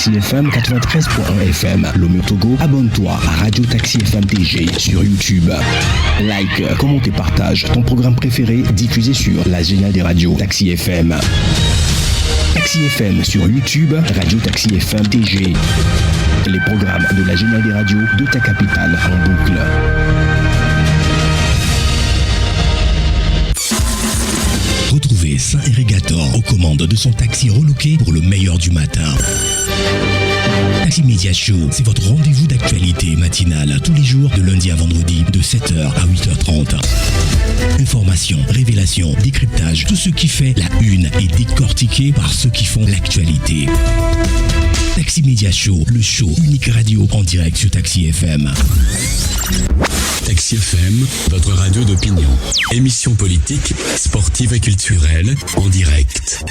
Taxi FM 93.1 FM. Lomé Togo, abonne-toi à Radio Taxi FM TG sur YouTube. Like, commente et partage ton programme préféré diffusé sur la géniale des radios Taxi FM. Taxi FM sur YouTube, Radio Taxi FM TG. Les programmes de la géniale des radios de ta capitale en boucle. Retrouvez Saint-Irrigator aux commandes de son taxi relooké pour le meilleur du matin. Taxi Media Show, c'est votre rendez-vous d'actualité matinale tous les jours de lundi à vendredi de 7h à 8h30. Informations, révélations, décryptage, tout ce qui fait la une est décortiqué par ceux qui font l'actualité. Taxi Media Show, le show unique radio en direct sur Taxi FM. Taxi FM, votre radio d'opinion. Émission politique, sportive et culturelle en direct.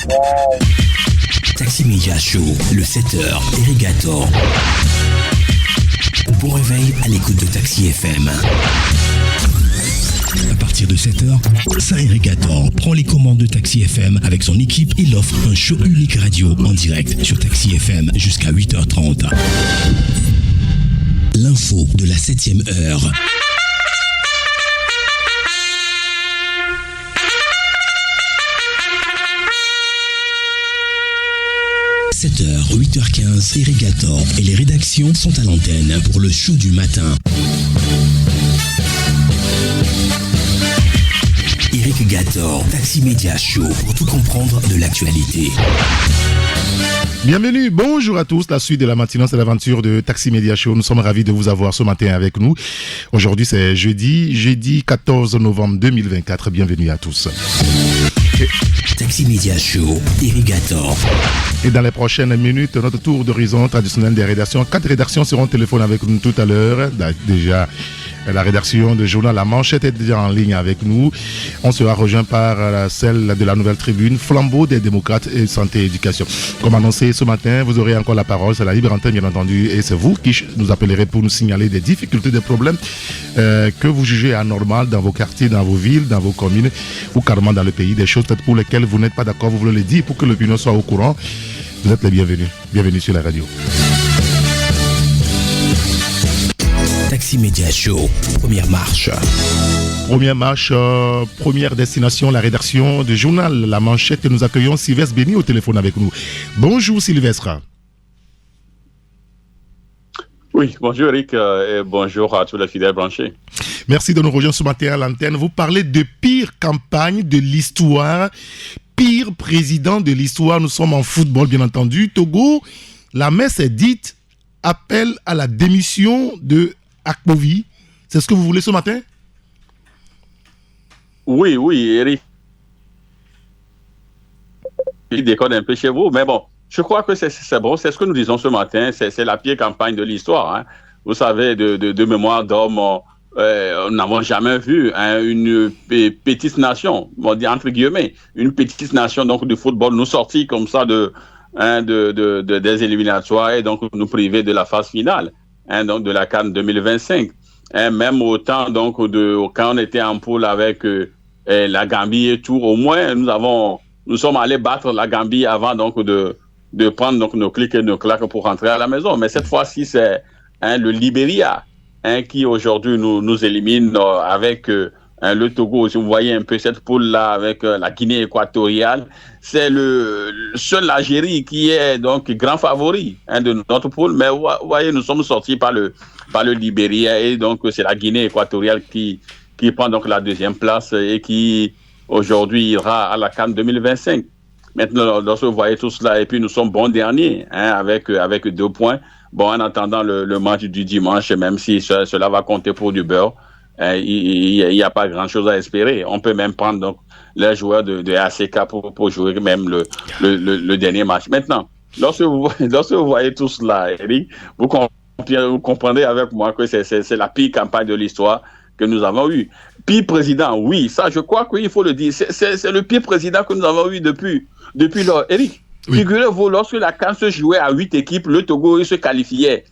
Taxi Media Show, le 7h, Irrigator. Bon réveil à l'écoute de Taxi FM. À partir de 7h, Saint-Irrigator prend les commandes de Taxi FM avec son équipe. Il offre un show unique radio en direct sur Taxi FM jusqu'à 8h30. L'info de la 7e heure. – 7h, 8h15, Irrigator et les rédactions sont à l'antenne pour le show du matin. Irrigator, Taxi Media Show, pour tout comprendre de l'actualité. Bienvenue, bonjour à tous, la suite de la matinée, c'est l'aventure de Taxi Media Show. Nous sommes ravis de vous avoir ce matin avec nous. Aujourd'hui c'est jeudi 14 novembre 2024, bienvenue à tous. Taxi Media Show, Irrigator. Et dans les prochaines minutes, notre tour d'horizon traditionnel des rédactions. 4 rédactions seront au téléphone avec nous tout à l'heure. Déjà, la rédaction de journal La Manchette est déjà en ligne avec nous. On sera rejoint par celle de la Nouvelle Tribune, Flambeau des démocrates et santé et éducation. Comme annoncé ce matin, vous aurez encore la parole, c'est la libre antenne bien entendu, et c'est vous qui nous appellerez pour nous signaler des difficultés, des problèmes que vous jugez anormales dans vos quartiers, dans vos villes, dans vos communes ou carrément dans le pays, des choses peut-être pour lesquelles vous n'êtes pas d'accord, vous voulez les dire pour que l'opinion soit au courant. Vous êtes les bienvenus. Bienvenue sur la radio. Taxi Media Show, première marche. Première destination, la rédaction du journal La Manchette. Et nous accueillons Sylvestre Béni au téléphone avec nous. Bonjour Sylvestre. Oui, bonjour Eric et bonjour à tous les fidèles branchés. Merci de nous rejoindre ce matin à l'antenne. Vous parlez de pire campagne de l'histoire, pire président de l'histoire. Nous sommes en football, bien entendu. Togo, la messe est dite, appel à la démission de Akpovi. C'est ce que vous voulez ce matin? Oui, Eric. Il déconne un peu chez vous, mais bon, je crois que c'est bon. C'est ce que nous disons ce matin. C'est la pire campagne de l'histoire. Hein. Vous savez, de mémoire d'homme, nous n'avons jamais vu une petite nation, on dit entre guillemets, une petite nation donc de football nous sortir comme ça des éliminatoires et donc nous priver de la phase finale, donc de la CAN 2025. Même au temps donc quand on était en poule avec la Gambie et tout, au moins nous sommes allés battre la Gambie avant donc de prendre donc nos clics et nos claques pour rentrer à la maison. Mais cette fois-ci c'est le Libéria qui aujourd'hui nous élimine avec le Togo. Si vous voyez un peu cette poule-là avec la Guinée équatoriale, c'est le seul l'Algérie qui est donc grand favori de notre poule. Mais vous voyez, nous sommes sortis par le Libéria et donc c'est la Guinée équatoriale qui prend donc la deuxième place et qui aujourd'hui ira à la CAN 2025. Maintenant, lorsque vous voyez tout cela, et puis nous sommes bons derniers avec 2 points. Bon, en attendant le match du dimanche, même si cela va compter pour du beurre, il n'y a pas grand-chose à espérer. On peut même prendre donc les joueurs de ACK pour jouer même le dernier match. Maintenant, lorsque vous voyez tout cela, Eric, vous comprendrez avec moi que c'est la pire campagne de l'histoire que nous avons eue. Pire président, oui, ça je crois qu'il faut le dire. C'est le pire président que nous avons eu depuis lors. Eric, oui. Figurez-vous, lorsque la CAN se jouait à 8 équipes, le Togo il se qualifiait.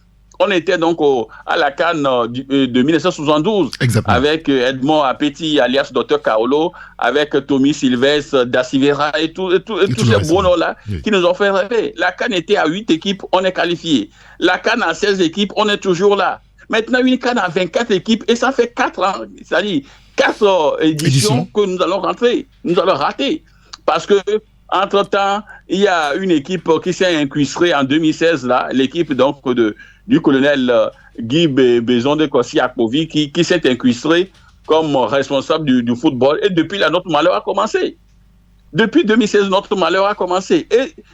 On était donc à la CAN de 1972 Exactement. avec Edmond Apeti, alias Dr Kaolo, avec Tommy Sylvestre, Dassivera et tous ces beaux noms-là qui nous ont fait rêver. La CAN était à 8 équipes, on est qualifié. La CAN à 16 équipes, on est toujours là. Maintenant, une CAN à 24 équipes et ça fait 4 ans, c'est-à-dire 4 éditions que nous allons rater. Parce que entre-temps, il y a une équipe qui s'est incrustée en 2016, là, l'équipe donc du colonel Guy Bézon de Kossi-Akpovi qui s'est incrustée comme responsable du football. Et depuis là, notre malheur a commencé. Depuis 2016, notre malheur a commencé.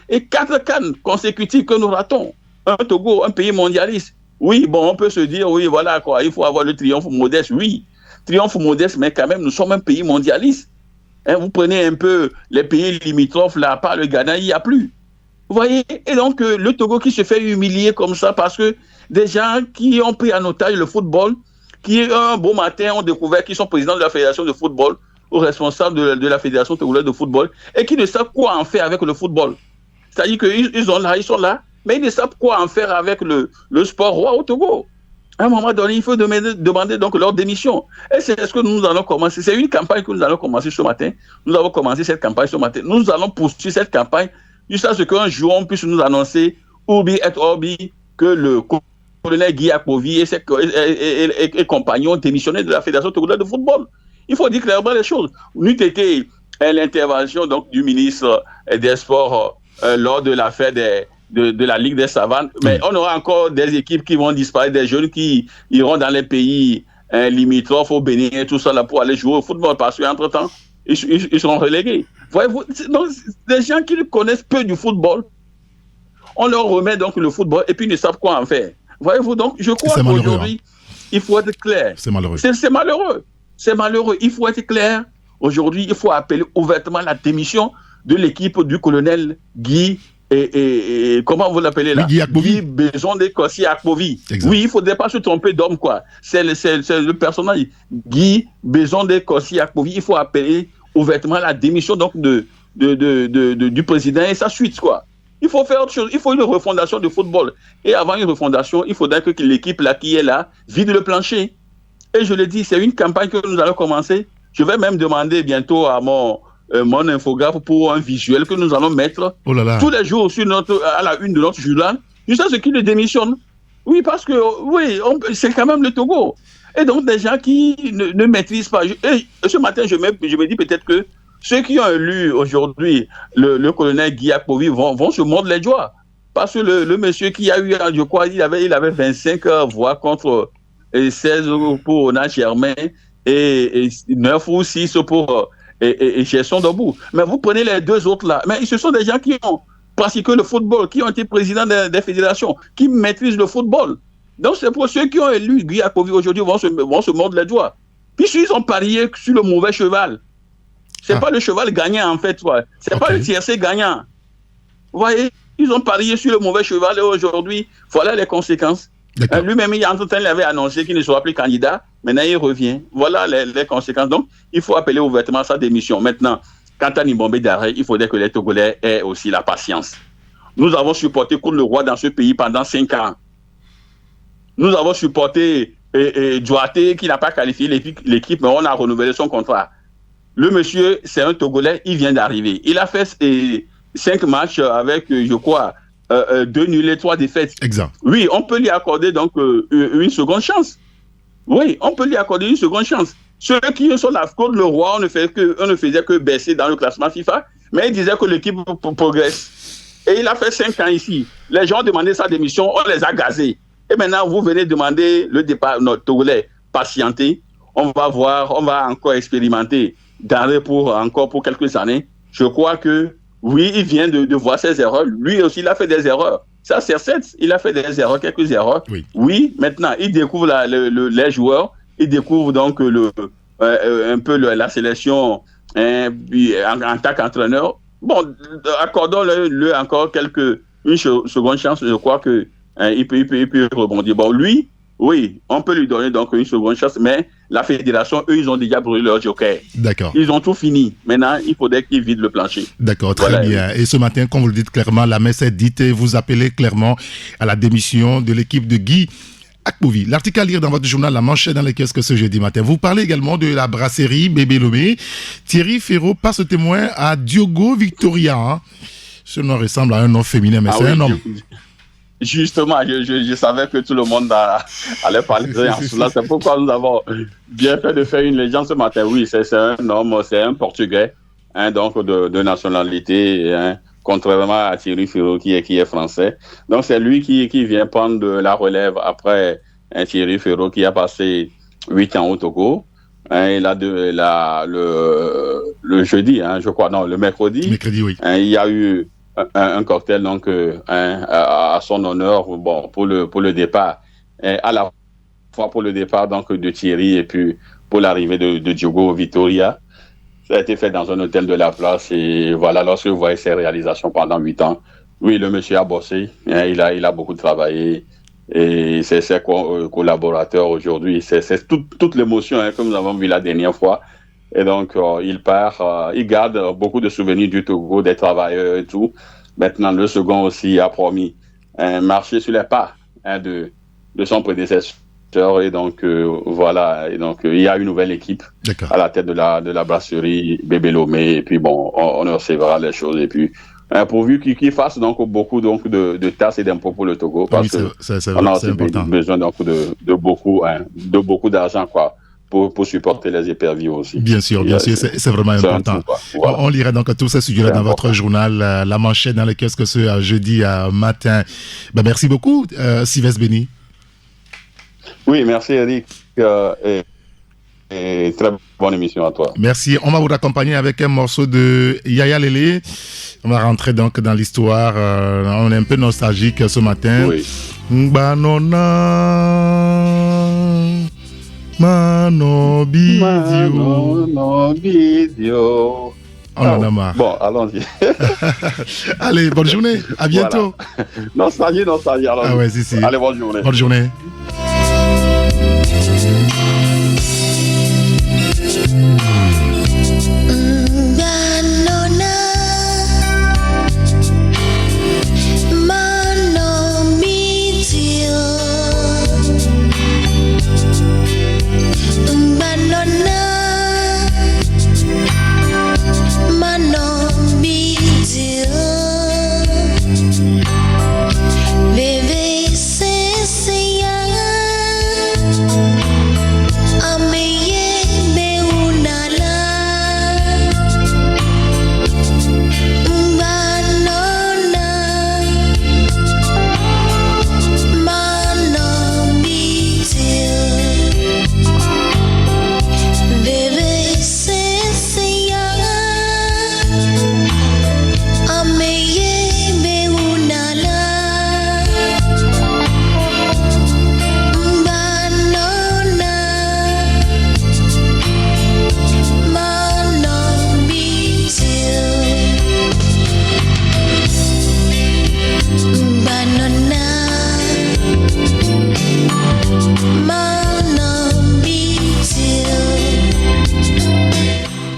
Et 4 CAN consécutives que nous ratons. Un Togo, un pays mondialiste. Oui, bon, on peut se dire, oui, voilà, quoi, il faut avoir le triomphe modeste. Oui, triomphe modeste, mais quand même, nous sommes un pays mondialiste. Vous prenez un peu les pays limitrophes, là, à part le Ghana, il n'y a plus. Vous voyez? Et donc, le Togo qui se fait humilier comme ça parce que des gens qui ont pris en otage le football, qui un beau matin ont découvert qu'ils sont présidents de la fédération de football ou responsables de la fédération togolaise de football et qui ne savent quoi en faire avec le football. C'est-à-dire qu'ils sont là, mais ils ne savent quoi en faire avec le sport roi au Togo. À un moment donné, il faut demander donc leur démission. Et c'est ce que nous allons commencer. C'est une campagne que nous allons commencer ce matin. Nous avons commencé cette campagne ce matin. Nous allons poursuivre cette campagne jusqu'à ce qu'un jour, on puisse nous annoncer, Urbi et Orbi, que le colonel Guy Akpovi et compagnons ont démissionné de la Fédération togolaise de football. Il faut dire clairement les choses. N'eût été l'intervention donc, du ministre des Sports lors de l'affaire de la Ligue des Savanes, mais on aura encore des équipes qui vont disparaître, des jeunes qui iront dans les pays limitrophes, au Bénin et tout ça là pour aller jouer au football parce qu'entre-temps, ils seront relégués. Voyez-vous, donc, des gens qui connaissent peu du football, on leur remet donc le football et puis ils ne savent quoi en faire. Voyez-vous, donc je crois qu'aujourd'hui, il faut être clair. C'est malheureux. C'est malheureux. C'est malheureux. Il faut être clair. Aujourd'hui, il faut appeler ouvertement la démission de l'équipe du colonel Guy et comment vous l'appelez là? Guy Bézon de Kossi-Akpovi. Oui, il ne faudrait pas se tromper d'homme, quoi. C'est le personnage. Guy Bézon de Kossi-Akpovi. Il faut appeler ouvertement la démission donc, du président et sa suite, quoi. Il faut faire autre chose. Il faut une refondation du football. Et avant une refondation, il faudrait que l'équipe là, qui est là vide le plancher. Et je le dis, c'est une campagne que nous allons commencer. Je vais même demander bientôt à mon infographe pour un visuel que nous allons mettre tous les jours à la une de notre journal, jusqu'à ce qu'il démissionne. Oui, parce que c'est quand même le Togo. Et donc, des gens qui ne maîtrisent pas. Et ce matin, je me dis peut-être que ceux qui ont élu aujourd'hui le colonel Guy Akpovi vont se mordre les doigts. Parce que le monsieur qui a eu, je crois, il avait 25 voix contre 16 pour Ona Germain et 9 ou 6 pour Gerson Debout. Mais vous prenez les deux autres là. Mais ce sont des gens qui ont pratiqué le football, qui ont été présidents des fédérations, qui maîtrisent le football. Donc c'est pour ceux qui ont élu Guy Akpovi aujourd'hui vont se mordre les doigts. Puis ils ont parié sur le mauvais cheval. C'est pas le cheval gagnant en fait. C'est pas le tiercé gagnant. Vous voyez, ils ont parié sur le mauvais cheval et aujourd'hui, voilà les conséquences. Lui-même, il avait annoncé qu'il ne sera plus candidat. Maintenant, il revient. Voilà les conséquences. Donc, il faut appeler ouvertement sa démission. Maintenant, quant à Nibombé d'arrêt, il faudrait que les Togolais aient aussi la patience. Nous avons supporté contre le roi dans ce pays pendant 5 ans. Nous avons supporté Duarte qui n'a pas qualifié l'équipe, mais on a renouvelé son contrat. Le monsieur, c'est un Togolais, il vient d'arriver. Il a fait 5 matchs avec, je crois, 2 nuls et 3 défaites. Exact. Oui, on peut lui accorder donc une seconde chance. Oui, on peut lui accorder une seconde chance. Ceux qui sont là contre le roi, on ne faisait que baisser dans le classement FIFA, mais il disait que l'équipe progresse. Et il a fait 5 ans ici. Les gens ont demandé sa démission, on les a gazés. Et maintenant, vous venez demander le départ, notre Togolais, patienter. On va voir, on va encore expérimenter d'arrêt pour quelques années. Je crois que, oui, il vient de voir ses erreurs. Lui aussi, il a fait des erreurs. Ça, c'est certain. Il a fait des erreurs, quelques erreurs. Oui, maintenant, il découvre les joueurs. Il découvre donc un peu la sélection en tant qu'entraîneur. Bon, accordons-le encore une seconde chance. Je crois qu'il peut rebondir. Bon, lui, oui, on peut lui donner donc une seconde chance, mais la fédération, eux, ils ont déjà brûlé leur joker. D'accord. Ils ont tout fini. Maintenant, il faudrait qu'ils vident le plancher. D'accord, très Voilà. bien. Et ce matin, comme vous le dites clairement, la messe est dite et vous appelez clairement à la démission de l'équipe de Guy Akpovi. L'article à lire dans votre journal La Manchette dans les kiosques ce jeudi matin. Vous parlez également de la brasserie Bébé Lomé. Thierry Ferraud passe témoin à Diogo Victoria. Hein. Ce nom ressemble à un nom féminin, mais c'est un homme. Justement, je savais que tout le monde allait parler de cela. C'est pourquoi nous avons bien fait de faire une légende ce matin. Oui, c'est un homme, c'est un Portugais, hein, donc de nationalité, hein, contrairement à Thierry Ferraud qui est français. Donc c'est lui qui vient prendre de la relève après Thierry Ferraud qui a passé 8 ans au Togo. Hein, il a le jeudi, hein, je crois, non, le mercredi. Mercredi, oui. Hein, il y a eu un cocktail donc à son honneur, bon, pour le départ, à la fois pour le départ donc de Thierry et puis pour l'arrivée de Diogo Victoria. Ça a été fait dans un hôtel de la place et voilà, lorsque vous voyez ses réalisations pendant 8 ans, oui, le monsieur a bossé, hein, il a beaucoup travaillé et c'est ses collaborateurs aujourd'hui, c'est toute l'émotion, hein, comme nous avons vu la dernière fois. Et donc, il part, il garde beaucoup de souvenirs du Togo, des travailleurs et tout. Maintenant, le second aussi a promis marcher sur les pas, hein, de son prédécesseur. Et donc, voilà. Et donc, il y a une nouvelle équipe à la tête de la brasserie Bébé Lomé. Et puis, bon, on recevra les choses. Et puis, pourvu qu'il fasse donc beaucoup donc, de taxes et d'impôts pour le Togo. Parce qu'on a aussi besoin donc, de beaucoup d'argent, quoi. Pour supporter les éperviers aussi. Bien sûr, c'est vraiment important. Voilà. On lira donc tous ces sujets dans votre journal La Manchette dans les kiosques ce jeudi matin. Ben, merci beaucoup, Sylvestre Béni. Oui, merci Eric. Et très bonne émission à toi. Merci. On va vous accompagner avec un morceau de Yaya Lele. On va rentrer donc dans l'histoire. On est un peu nostalgique ce matin. Oui. Mano Bidio. On en a marre. Bon, allons-y. Allez, bonne journée. À bientôt. Voilà. Nostalgie. Alors, ah ouais, si. Allez, bonne journée. Bonne journée.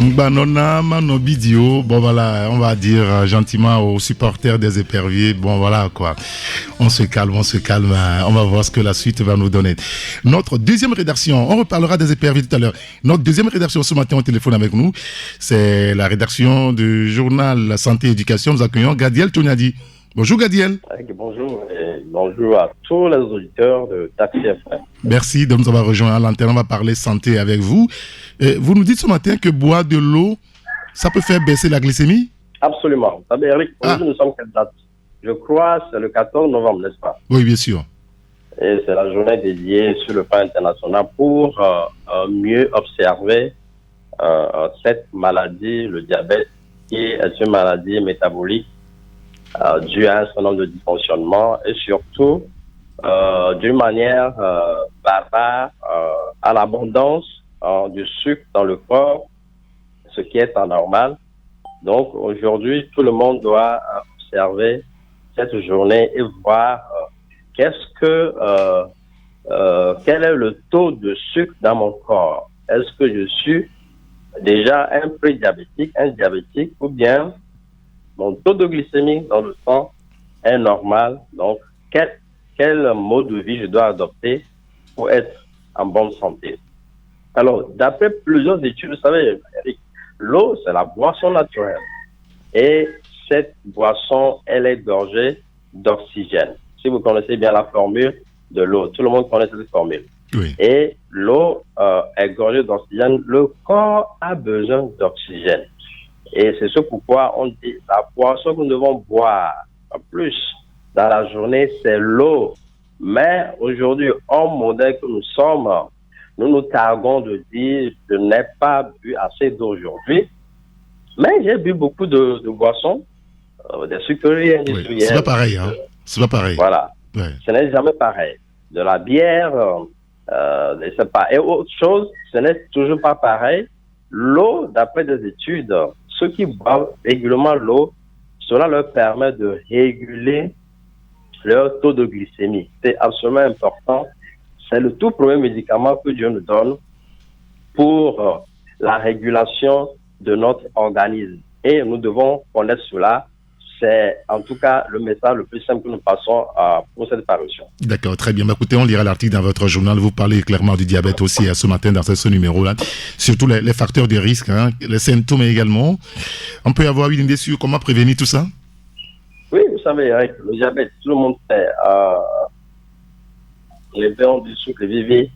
Banona, Manobidio, bon voilà, on va dire gentiment aux supporters des éperviers, bon voilà quoi, on se calme, on va voir ce que la suite va nous donner. Notre deuxième rédaction, on reparlera des éperviers tout à l'heure, notre deuxième rédaction ce matin au téléphone avec nous, c'est la rédaction du journal Santé et Éducation, nous accueillons Gadiel Tonyadi. Bonjour Gadiel. Bonjour et bonjour à tous les auditeurs de Taxi FM. Merci de nous avoir rejoints à l'antenne, on va parler santé avec vous. Vous nous dites ce matin que boire de l'eau, ça peut faire baisser la glycémie? Absolument. Eric, nous sommes quelle date? Je crois que c'est le 14 novembre, n'est-ce pas? Oui, bien sûr. Et c'est la journée dédiée sur le plan international pour mieux observer cette maladie, le diabète, qui est une maladie métabolique dû à un certain nombre de dysfonctionnements et surtout d'une manière barbare à l'abondance du sucre dans le corps, ce qui est anormal. Donc aujourd'hui, tout le monde doit observer cette journée et voir qu'est-ce que quel est le taux de sucre dans mon corps? Est-ce que je suis déjà un pré-diabétique, un diabétique, ou bien mon taux de glycémie dans le sang est normal? Donc, quel mode de vie je dois adopter pour être en bonne santé? Alors, d'après plusieurs études, vous savez, Eric, l'eau, c'est la boisson naturelle. Et cette boisson, elle est gorgée d'oxygène. Si vous connaissez bien la formule de l'eau, tout le monde connaît cette formule. Oui. Et l'eau est gorgée d'oxygène. Le corps a besoin d'oxygène. Et c'est ce pourquoi on dit la boisson que nous devons boire en plus dans la journée, c'est l'eau. Mais aujourd'hui, homme modèle que nous sommes, nous nous targuons de dire je n'ai pas bu assez d'eau aujourd'hui. Mais j'ai bu beaucoup de boissons, des sucreries industrielles. Oui. C'est pas pareil, hein? C'est pas pareil. Voilà. Ouais. Ce n'est jamais pareil. De la bière, je sais pas. Et autre chose, ce n'est toujours pas pareil. L'eau, d'après des études, ceux qui boivent régulièrement l'eau, cela leur permet de réguler leur taux de glycémie. C'est absolument important. C'est le tout premier médicament que Dieu nous donne pour la régulation de notre organisme. Et nous devons connaître cela. C'est en tout cas le message le plus simple que nous passons pour cette parution. D'accord, très bien. Écoutez, on lira l'article dans votre journal. Vous parlez clairement du diabète aussi ce matin dans ce numéro-là. Surtout les facteurs de risque, hein, les symptômes également. On peut avoir une idée sur comment prévenir tout ça? Oui, vous savez, Eric, le diabète, tout le monde sait. Les béons du sucre, les vivi,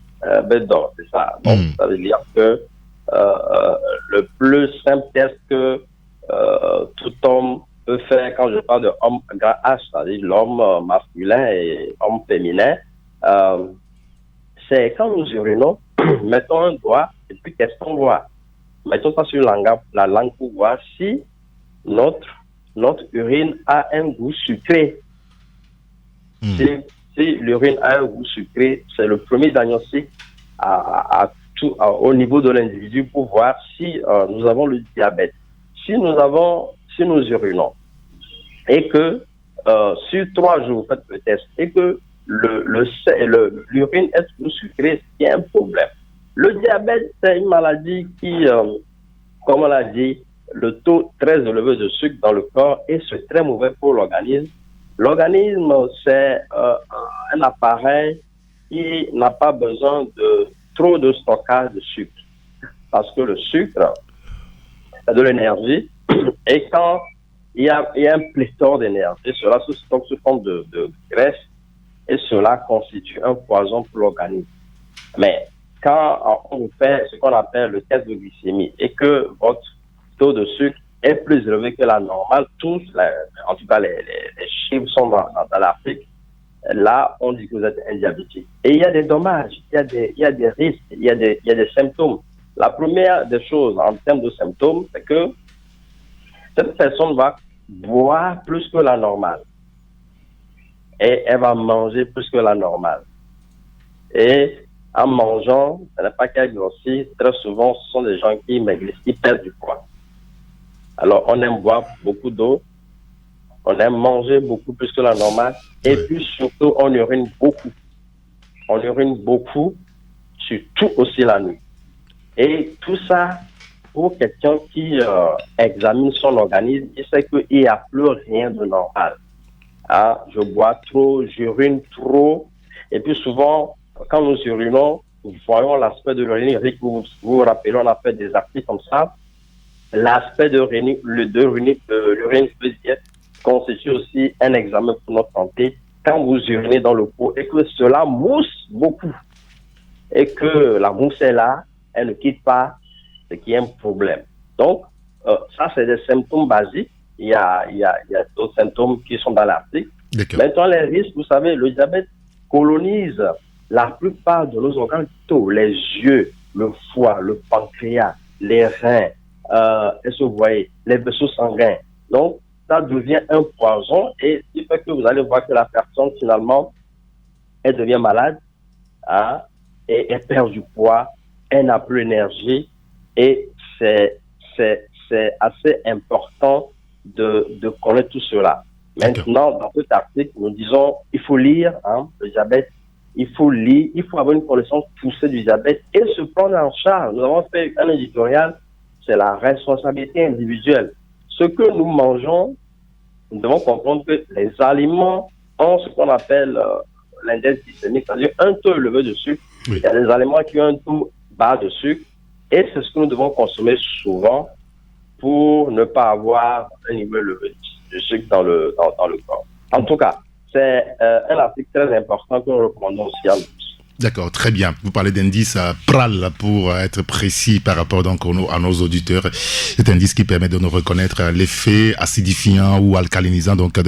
bête d'or, c'est ça. Donc, ça veut dire que le plus simple test que tout homme peut faire, quand je parle de homme grand H, c'est-à-dire l'homme masculin et homme féminin, c'est quand nous urinons, mettons un doigt et puis qu'est-ce qu'on voit? Mettons ça sur la langue pour voir si notre urine a un goût sucré. Si l'urine a un goût sucré, c'est le premier diagnostic au niveau de l'individu pour voir si nous avons le diabète. Si nous urinons et que sur 3 jours, vous faites le test et que l'urine est trop sucrée, il y a un problème. Le diabète, c'est une maladie qui, comme on l'a dit, le taux très élevé de sucre dans le corps et c'est très mauvais pour l'organisme. L'organisme, c'est un appareil qui n'a pas besoin de trop de stockage de sucre parce que le sucre, c'est de l'énergie et quand il y a un pléthore d'énergie, cela se stocke sous forme de graisse et cela constitue un poison pour l'organisme. Mais quand on fait ce qu'on appelle le test de glycémie et que votre taux de sucre est plus élevé que la normale, en tout cas les chiffres sont dans l'Afrique, là on dit que vous êtes un diabétique. Et il y a des dommages, il y a des risques, il y a des symptômes. La première des choses en termes de symptômes, c'est que cette personne va boire plus que la normale. Et elle va manger plus que la normale. Et en mangeant, ce n'est pas qu'elle grossit, très souvent ce sont des gens qui maigrissent, qui perdent du poids. Alors on aime boire beaucoup d'eau, on aime manger beaucoup plus que la normale, et puis surtout on urine beaucoup. On urine beaucoup, surtout aussi la nuit. Et tout ça, pour quelqu'un qui examine son organisme, il sait qu'il n'y a plus rien de normal. Ah, je bois trop, j'urine trop. Et puis souvent, quand nous urinons, nous voyons l'aspect de l'urine. Vous vous rappelez, on a fait des articles comme ça. L'aspect de l'urine constitue aussi un examen pour notre santé. Quand vous urinez dans le pot et que cela mousse beaucoup et que la mousse est là, elle ne quitte pas, c'est qu'il y a un problème. Donc, ça, c'est des symptômes basiques. Il y a d'autres symptômes qui sont dans l'article. Maintenant, les risques, vous savez, le diabète colonise la plupart de nos organes vitaux, les yeux, le foie, le pancréas, les reins, est-ce que vous voyez, les vaisseaux sanguins. Donc, ça devient un poison et il fait que vous allez voir que la personne, finalement, elle devient malade, hein, et elle perd du poids, elle n'a plus d'énergie et c'est assez important de connaître tout cela. Maintenant, dans cet article, nous disons il faut lire le diabète il faut lire, il faut avoir une connaissance poussée du diabète et se prendre en charge. Nous avons fait un éditorial, c'est la responsabilité individuelle. Ce que nous mangeons, nous devons comprendre que les aliments ont ce qu'on appelle l'index glycémique, c'est-à-dire un taux élevé de sucre. Oui. Il y a des aliments qui ont un taux bas de sucre et c'est ce que nous devons consommer souvent pour ne pas avoir un niveau élevé de sucre dans le corps. En tout cas, c'est un article très important que nous recommandons aussi à tous. D'accord, très bien. Vous parlez d'indice PRAL pour être précis par rapport donc à nos auditeurs. C'est un indice qui permet de nous reconnaître l'effet acidifiant ou alcalinisant donc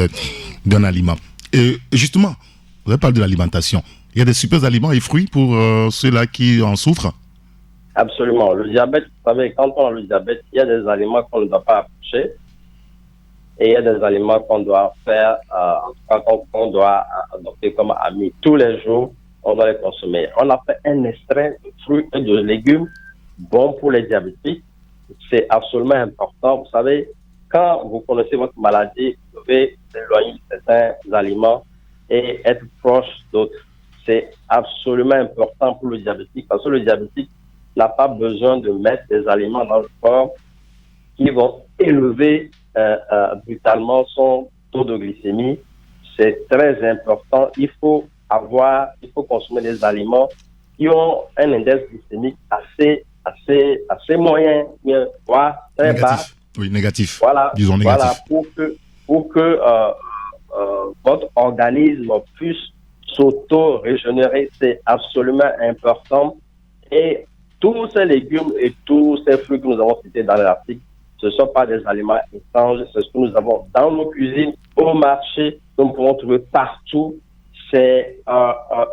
d'un aliment. Et justement, vous avez parlé de l'alimentation. Il y a des super aliments et fruits pour ceux-là qui en souffrent? Absolument. Le diabète, vous savez, quand on a le diabète, il y a des aliments qu'on ne doit pas approcher et il y a des aliments qu'on doit faire, qu'on doit adopter comme amis tous les jours. On doit les consommer. On a fait un extrait de fruits et de légumes bons pour les diabétiques. C'est absolument important. Vous savez, quand vous connaissez votre maladie, vous devez éloigner certains aliments et être proche d'autres. C'est absolument important pour le diabétique parce que le diabétique n'a pas besoin de mettre des aliments dans le corps qui vont élever brutalement son taux de glycémie. C'est très important. Il faut consommer des aliments qui ont un index glycémique assez moyen, voire très bas. Oui, négatif. Voilà, disons négatif. Voilà, pour que votre organisme puisse s'auto-régénérer, c'est absolument important. Et tous ces légumes et tous ces fruits que nous avons cités dans l'article, ce ne sont pas des aliments étranges, c'est ce que nous avons dans nos cuisines, au marché, que nous pouvons trouver partout. C'est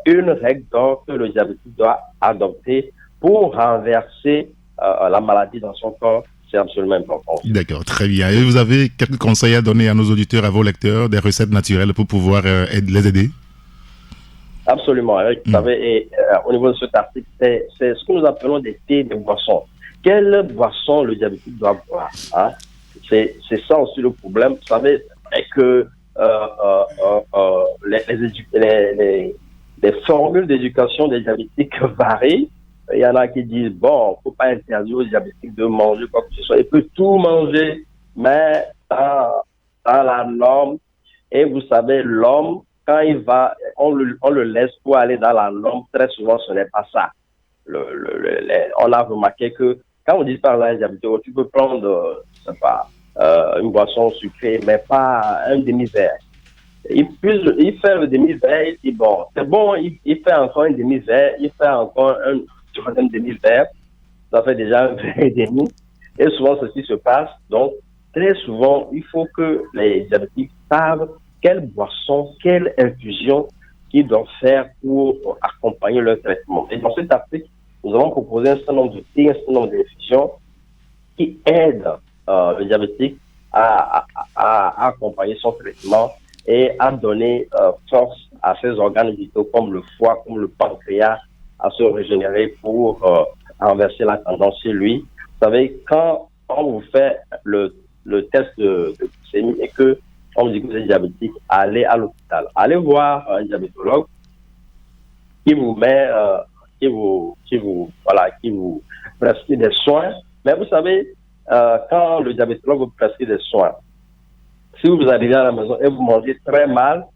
une règle d'or que le diabétique doit adopter pour renverser la maladie dans son corps. C'est absolument important. D'accord, très bien. Et vous avez quelques conseils à donner à nos auditeurs, à vos lecteurs, des recettes naturelles pour pouvoir les aider? Absolument. Vous savez, et, au niveau de cet article, c'est ce que nous appelons des thés, des boissons. Quelle boisson le diabétique doit boire, hein? C'est ça aussi le problème. Vous savez, que les formules d'éducation des diabétiques varient. Il y en a qui disent, bon, il ne faut pas interdire aux diabétiques de manger quoi que ce soit. Il peut tout manger, mais dans la norme. Et vous savez, l'homme, quand il va, on le laisse pour aller dans la norme. Très souvent, ce n'est pas ça. On a remarqué que quand on dit par exemple, diabétique, tu peux prendre, je sais pas, une boisson sucrée, mais pas un demi-verre. Il fait le demi-verre, il dit bon, c'est bon, il fait encore un demi-verre, il fait encore un troisième demi-verre, ça fait déjà un verre et demi. Et souvent, ceci se passe. Donc, très souvent, il faut que les diabétiques savent quelle boisson, quelle infusion qu'ils doivent faire pour accompagner leur traitement. Et dans cet article, nous avons proposé un certain nombre de thés, un certain nombre d'infusions qui aident le diabétique à accompagner son traitement et à donner force à ses organes vitaux comme le foie, comme le pancréas, à se régénérer pour renverser la tendance chez lui. Vous savez, quand on vous fait le test de glycémie et que on vous dit que vous êtes diabétique, allez à l'hôpital. Allez voir un diabétologue qui vous met, qui vous prescrit des soins. Mais vous savez, quand le diabétologue vous prescrit des soins, si vous arrivez à la maison et vous mangez très mal,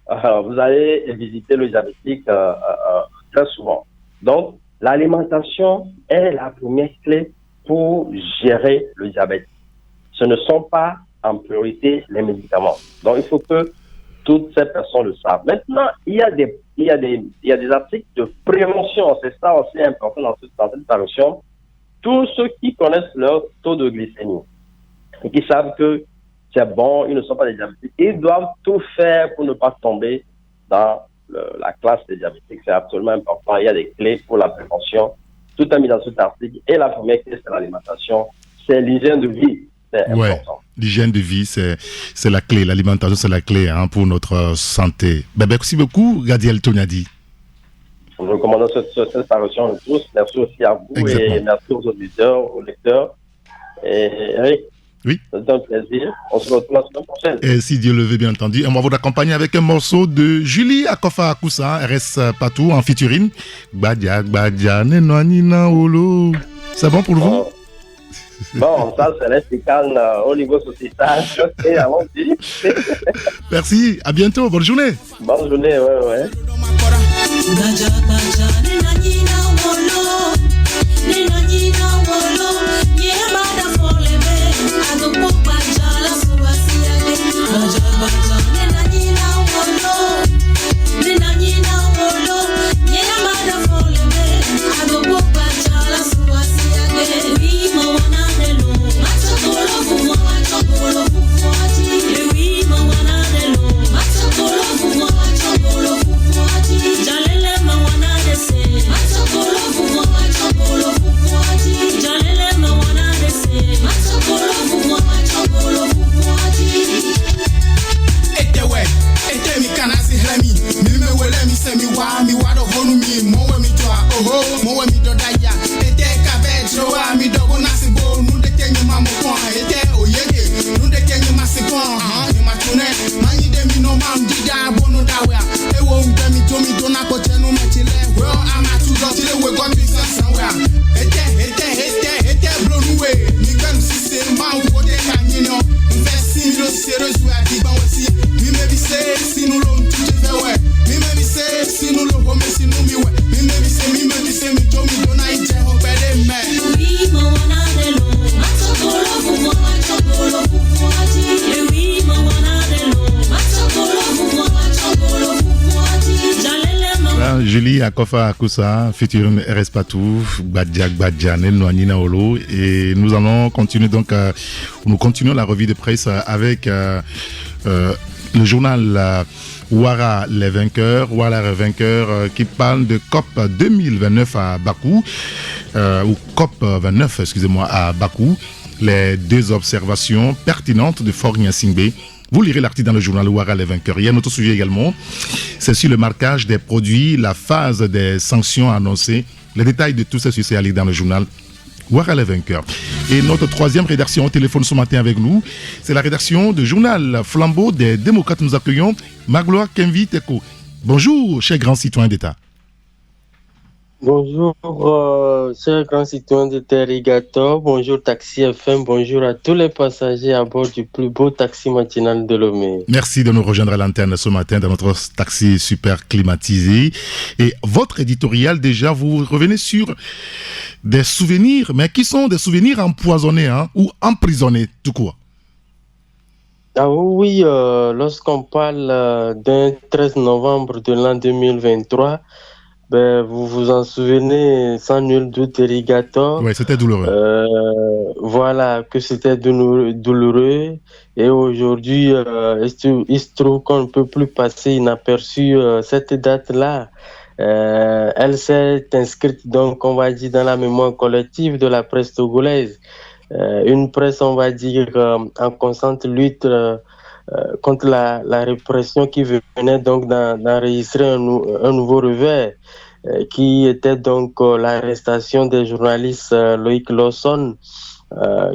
vous allez visiter le diabétique très souvent. Donc, l'alimentation est la première clé pour gérer le diabète. Ce ne sont pas en priorité les médicaments. Donc, il faut que toutes ces personnes le savent. Maintenant, il y a des articles de prévention. C'est ça aussi important dans cette parution. Tous ceux qui connaissent leur taux de glycémie et qui savent que c'est bon, ils ne sont pas des diabétiques, ils doivent tout faire pour ne pas tomber dans la classe des diabétiques. C'est absolument important. Il y a des clés pour la prévention. Tout est mis dans cet article. Et la première clé, c'est l'alimentation. C'est l'hygiène de vie. C'est important. L'hygiène de vie, c'est la clé. L'alimentation, c'est la clé pour notre santé. Merci beaucoup, Gadiel Tonyadi. Nous recommandons cette parution de tous. Merci aussi à vous. Exactement. Et merci aux auditeurs, aux lecteurs. Et Eric, Oui. C'est un plaisir. On se retrouve la semaine prochaine. Et si Dieu le veut, bien entendu. On va vous accompagner avec un morceau de Julie Akofa Akoussa, RS Patou, en featuring. Badia, Badia, Nenouanina Olo. C'est bon pour vous? Bon, ça, c'est l'insticane au niveau sociétal. Ok, allons-y. Merci, à bientôt, bonne journée. Bonne journée, ouais. Julie Akofa Akoussa, featuring RS Patou, Badjak Badjan, Nenouanina Olo. Et nous allons continuer nous continuons la revue de presse avec le journal Ouara les vainqueurs. Ouara les vainqueurs qui parle de COP 2029 à Bakou, ou COP 29, excusez-moi, à Bakou. Les deux observations pertinentes de Faure Gnassingbé. Vous lirez l'article dans le journal Ouara les vainqueurs. Il y a un autre sujet également, c'est sur le marquage des produits, la phase des sanctions annoncées. Les détails de tout ça, c'est à lire dans le journal Ouara les vainqueurs. Et notre troisième rédaction au téléphone ce matin avec nous, c'est la rédaction du journal Flambeau des démocrates. Nous accueillons Magloire Kenvi Teko. Bonjour, cher grand citoyen d'État. Bonjour, chers grands citoyens de Terrigator, bonjour Taxi FM, bonjour à tous les passagers à bord du plus beau taxi matinal de Lomé. Merci de nous rejoindre à l'antenne ce matin dans notre taxi super climatisé. Et votre éditorial, déjà, vous revenez sur des souvenirs, mais qui sont des souvenirs empoisonnés ou emprisonnés, tout quoi. Ah oui, lorsqu'on parle d'un 13 novembre de l'an 2023, vous vous en souvenez sans nul doute, Terrigator. Oui, c'était douloureux. Voilà, que c'était douloureux. Et aujourd'hui, il se trouve qu'on ne peut plus passer inaperçu cette date-là. Elle s'est inscrite, donc, on va dire, dans la mémoire collective de la presse togolaise. Une presse, on va dire, en constante lutte contre la répression qui venait donc d'enregistrer un nouveau revers, qui était donc l'arrestation des journalistes Loïc Lawson,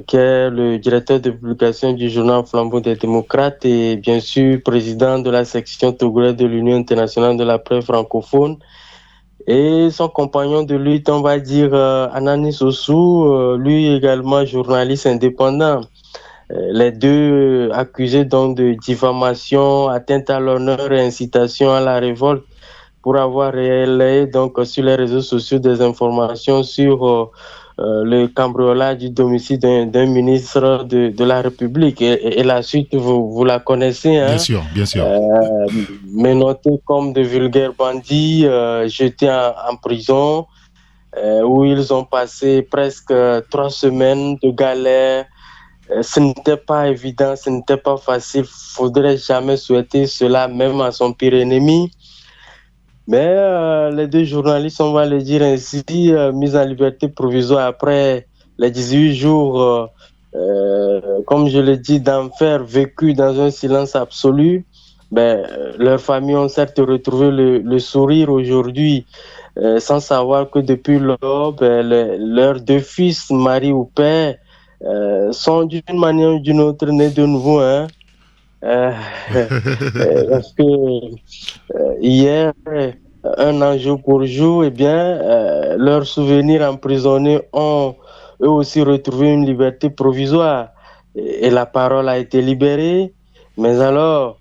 qui est le directeur de publication du journal Flambeau des démocrates et bien sûr président de la section togolaise de l'Union internationale de la presse francophone, et son compagnon de lutte, on va dire, Anani Sossou, lui également journaliste indépendant. Les deux accusés donc de diffamation, atteinte à l'honneur et incitation à la révolte pour avoir relayé donc sur les réseaux sociaux des informations sur le cambriolage du domicile d'un ministre de la République. Et la suite, vous la connaissez. Hein? Bien sûr. Menottés comme de vulgaires bandits, jetés en prison, où ils ont passé presque 3 semaines de galère. Ce n'était pas évident, ce n'était pas facile. Faudrait jamais souhaiter cela même à son pire ennemi. Mais les deux journalistes, on va le dire ainsi, mis en liberté provisoire après les 18 jours, comme je le dis, d'enfer vécu dans un silence absolu. Leurs familles ont certes retrouvé le sourire aujourd'hui, sans savoir que depuis l'aube, leurs deux fils, mari ou père, sont d'une manière ou d'une autre nés de nouveau. Parce que hier, un an jour pour jour, leurs souvenirs emprisonnés ont eux aussi retrouvé une liberté provisoire. Et la parole a été libérée. Mais alors,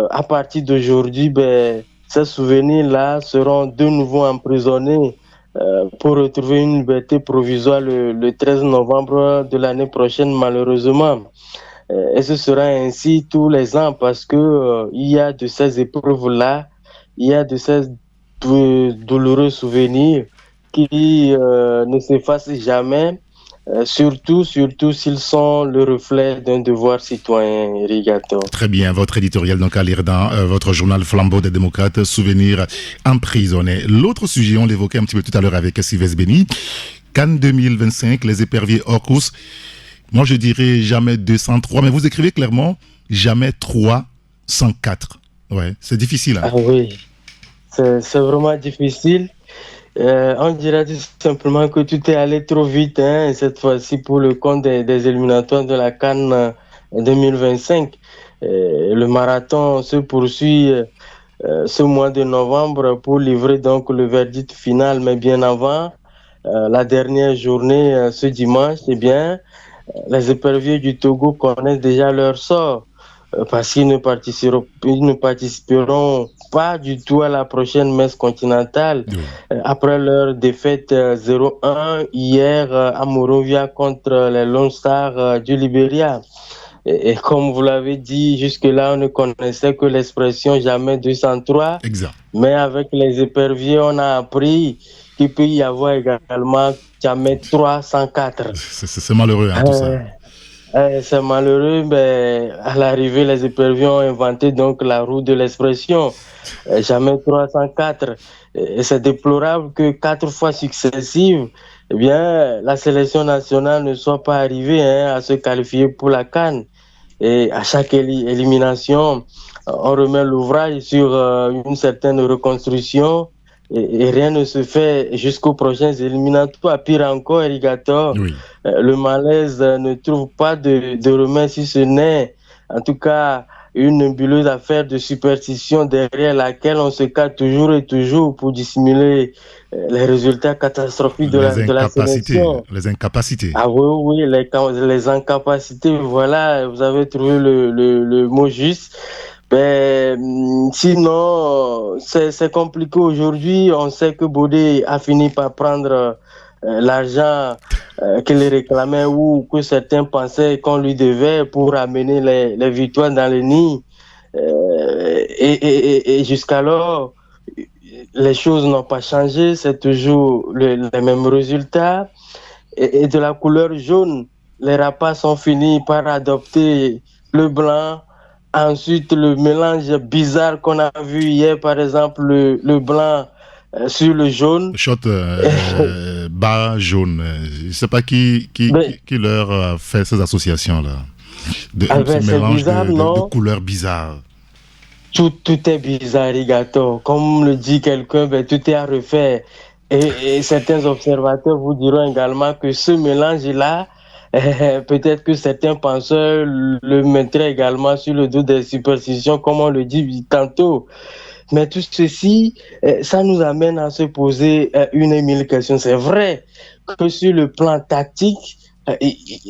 à partir d'aujourd'hui, ces souvenirs-là seront de nouveau emprisonnés pour retrouver une liberté provisoire le 13 novembre de l'année prochaine, malheureusement. Et ce sera ainsi tous les ans parce que il y a de ces épreuves-là, il y a de ces douloureux souvenirs qui ne s'effacent jamais, surtout s'ils sont le reflet d'un devoir citoyen, Rigato. Très bien, votre éditorial donc à lire dans votre journal Flambeau des démocrates, souvenirs emprisonnés. L'autre sujet, on l'évoquait un petit peu tout à l'heure avec Sylvestre Béni, Cannes 2025, les éperviers hors course. Moi, je dirais jamais 203, mais vous écrivez clairement jamais 304. Ouais, c'est difficile. Hein? Ah oui, c'est vraiment difficile. On dirait tout simplement que tout est allé trop vite cette fois-ci pour le compte des éliminatoires de la CAN 2025. Le marathon se poursuit ce mois de novembre pour livrer donc le verdict final, mais bien avant, la dernière journée ce dimanche, les éperviers du Togo connaissent déjà leur sort parce qu'ils ne participeront pas du tout à la prochaine messe continentale après leur défaite 0-1 hier à Monrovia contre les Lone Stars du Libéria. Et comme vous l'avez dit, jusque-là, on ne connaissait que l'expression jamais 203. Exact. Mais avec les éperviers, on a appris qu'il peut y avoir également jamais 304. C'est malheureux, tout ça. C'est malheureux, mais à l'arrivée, les éperviers ont inventé donc la roue de l'expression. Jamais 304. Et c'est déplorable que 4 fois successives, la sélection nationale ne soit pas arrivée à se qualifier pour la CAN. Et à chaque élimination, on remet l'ouvrage sur une certaine reconstruction et rien ne se fait jusqu'aux prochaines éliminatoires. Pire encore, Erigator, le malaise ne trouve pas de remède si ce n'est, en tout cas, une nébuleuse affaire de superstition derrière laquelle on se cache toujours et toujours pour dissimuler les résultats catastrophiques de la sélection. Les incapacités. Ah oui, les incapacités, voilà, vous avez trouvé le mot juste. Sinon, c'est compliqué aujourd'hui. On sait que Bodé a fini par prendre l'argent qu'il réclamait ou que certains pensaient qu'on lui devait pour amener les victoires dans le nid. Et jusqu'alors, les choses n'ont pas changé. C'est toujours les mêmes résultats. Et de la couleur jaune, les rapaces ont fini par adopter le blanc. Ensuite, le mélange bizarre qu'on a vu hier, par exemple, le blanc sur le jaune. Shot bas jaune. Je ne sais pas qui leur a fait ces associations-là. Ce mélange bizarre, de couleurs bizarres. Tout est bizarre, Rigato. Comme le dit quelqu'un, tout est à refaire. Et certains observateurs vous diront également que ce mélange-là, peut-être que certains penseurs le mettraient également sur le dos des superstitions, comme on le dit tantôt. Mais tout ceci, ça nous amène à se poser une et mille questions. C'est vrai que sur le plan tactique,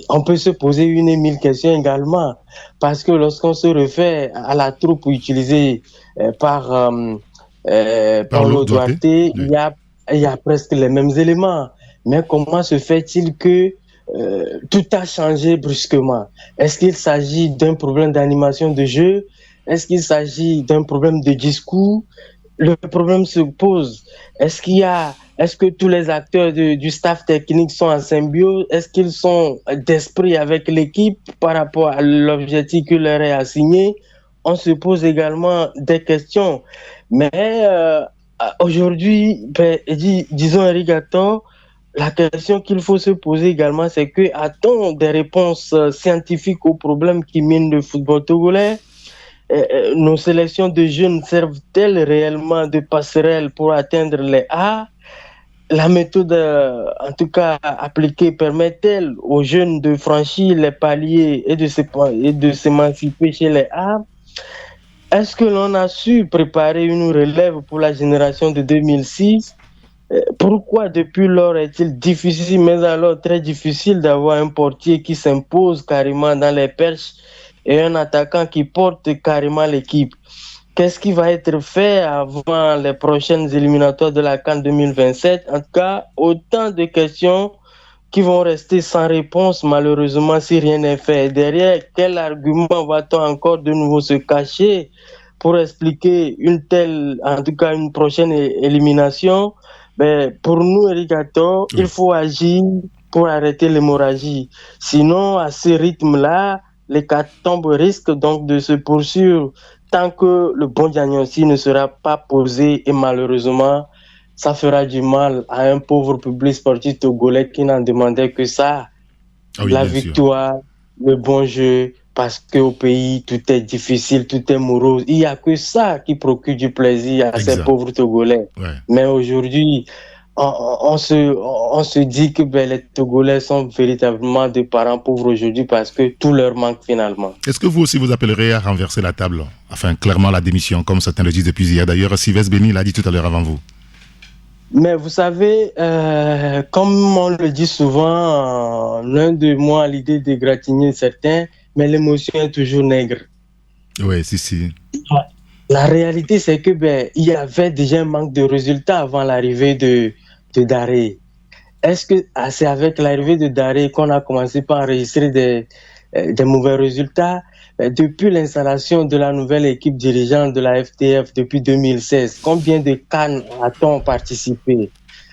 on peut se poser une et mille questions également. Parce que lorsqu'on se réfère à la troupe utilisée par Paulo Duarte, il y a presque les mêmes éléments. Mais comment se fait-il que tout a changé brusquement? Est-ce qu'il s'agit d'un problème d'animation de jeu? Est-ce qu'il s'agit d'un problème de discours? Le problème se pose. Est-ce que tous les acteurs du staff technique sont en symbiose? Est-ce qu'ils sont d'esprit avec l'équipe par rapport à l'objectif qui leur est assigné? On se pose également des questions. Mais aujourd'hui, disons Erigato, la question qu'il faut se poser également, c'est que a-t-on des réponses scientifiques aux problèmes qui minent le football togolais? Nos sélections de jeunes servent-elles réellement de passerelles pour atteindre les A? la méthode, en tout cas appliquée, permet-elle aux jeunes de franchir les paliers et de s'émanciper chez les arts? Est-ce que l'on a su préparer une relève pour la génération de 2006? Pourquoi depuis lors est-il difficile, mais alors très difficile, d'avoir un portier qui s'impose carrément dans les perches et un attaquant qui porte carrément l'équipe? Qu'est-ce qui va être fait avant les prochaines éliminatoires de la CAN 2027? En tout cas, autant de questions qui vont rester sans réponse, malheureusement, si rien n'est fait. Et derrière, quel argument va-t-on encore de nouveau se cacher pour expliquer en tout cas une prochaine élimination? Ben, pour nous, Erigato, il faut agir pour arrêter l'hémorragie. Sinon, à ce rythme-là, l'hécatombe risque donc de se poursuivre tant que le bon diagnostic ne sera pas posé, et malheureusement, ça fera du mal à un pauvre public sportif togolais qui n'en demandait que ça. La victoire, le bon jeu, parce qu'au pays, tout est difficile, tout est morose. Il n'y a que ça qui procure du plaisir à ces pauvres Togolais. Ouais. Mais aujourd'hui, on se dit que les Togolais sont véritablement des parents pauvres aujourd'hui parce que tout leur manque finalement. Est-ce que vous aussi vous appellerez à renverser la table? Enfin, clairement la démission, comme certains le disent depuis hier. D'ailleurs, Sylvestre Béni l'a dit tout à l'heure avant vous. Mais vous savez, comme on le dit souvent, l'un de moi a l'idée de gratigner certains, mais l'émotion est toujours nègre. Oui, si. La réalité, c'est que il y avait déjà un manque de résultats avant l'arrivée de Daré. Est-ce que c'est avec l'arrivée de Daré qu'on a commencé par enregistrer des mauvais résultats? Depuis l'installation de la nouvelle équipe dirigeante de la FTF depuis 2016, combien de CAN a-t-on participé?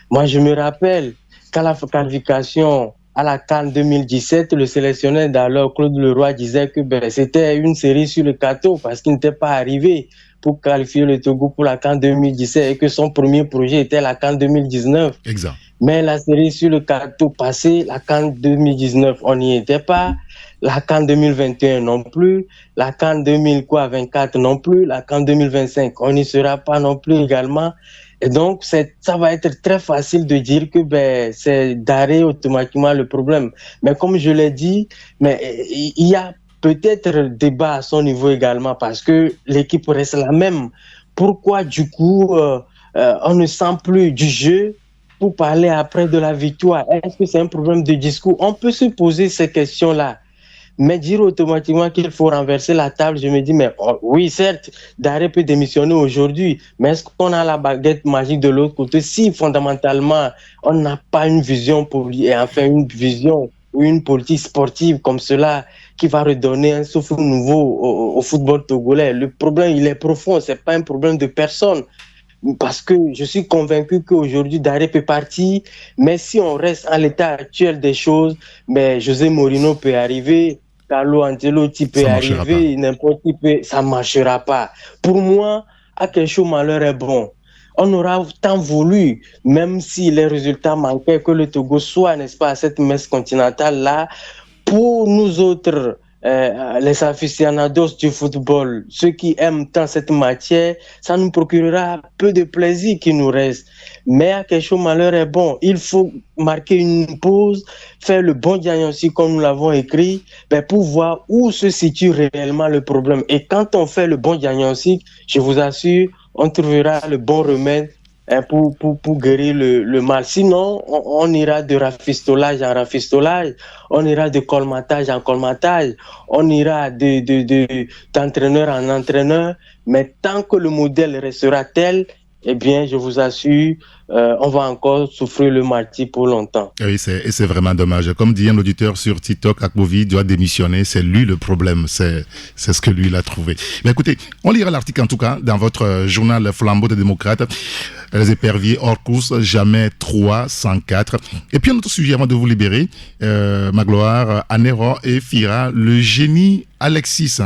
Moi, je me rappelle qu'à la qualification à la CAN 2017, le sélectionneur d'alors, Claude Leroy, disait que c'était une série sur le gâteau parce qu'il n'était pas arrivé pour qualifier le Togo pour la CAN 2017 et que son premier projet était la CAN 2019. Exact. Mais la série sur le gâteau passé, la CAN 2019, on n'y était pas. La CAN 2021 non plus. La CAN 2024 non plus. La CAN 2025, on n'y sera pas non plus également. Et donc, ça va être très facile de dire que c'est d'arrêt automatiquement le problème. Mais comme je l'ai dit, il y a peut-être débat à son niveau également parce que l'équipe reste la même. Pourquoi, du coup, on ne sent plus du jeu pour parler après de la victoire? Est-ce que c'est un problème de discours? On peut se poser ces questions-là. Mais dire automatiquement qu'il faut renverser la table, je me dis, oui, certes, Daré peut démissionner aujourd'hui, mais est-ce qu'on a la baguette magique de l'autre côté? Si fondamentalement, on n'a pas une vision une vision ou une politique sportive comme cela qui va redonner un souffle nouveau au football togolais, le problème, il est profond, c'est pas un problème de personne. Parce que je suis convaincu qu'aujourd'hui, Daré peut partir, mais si on reste en l'état actuel des choses, José Mourinho peut arriver, Carlo Ancelotti peut arriver, n'importe qui peut, ça ne marchera pas. Pour moi, à quel chose malheur est bon. On aura tant voulu, même si les résultats manquaient, que le Togo soit, n'est-ce pas, à cette messe continentale-là. Pour nous autres, les aficionados du football, ceux qui aiment tant cette matière, ça nous procurera peu de plaisir qui nous reste. Mais à quelque chose malheur est bon. Il faut marquer une pause, faire le bon diagnostic comme nous l'avons écrit, pour voir où se situe réellement le problème. Et quand on fait le bon diagnostic, je vous assure, on trouvera le bon remède pour guérir le mal. Sinon, on ira de rafistolage en rafistolage, on ira de colmatage en colmatage, on ira d'entraîneur en entraîneur, mais tant que le modèle restera tel, eh bien, je vous assure, on va encore souffrir le martyre pour longtemps. Oui, c'est vraiment dommage. Comme dit un auditeur sur TikTok, Akbovi doit démissionner. C'est lui le problème. C'est ce que lui, il a trouvé. Mais écoutez, on lira l'article en tout cas dans votre journal Flambeau des démocrates. Les éperviers hors course, jamais 304. Et puis un autre sujet avant de vous libérer, Magloire, Anéro et Fira, le génie Alexis,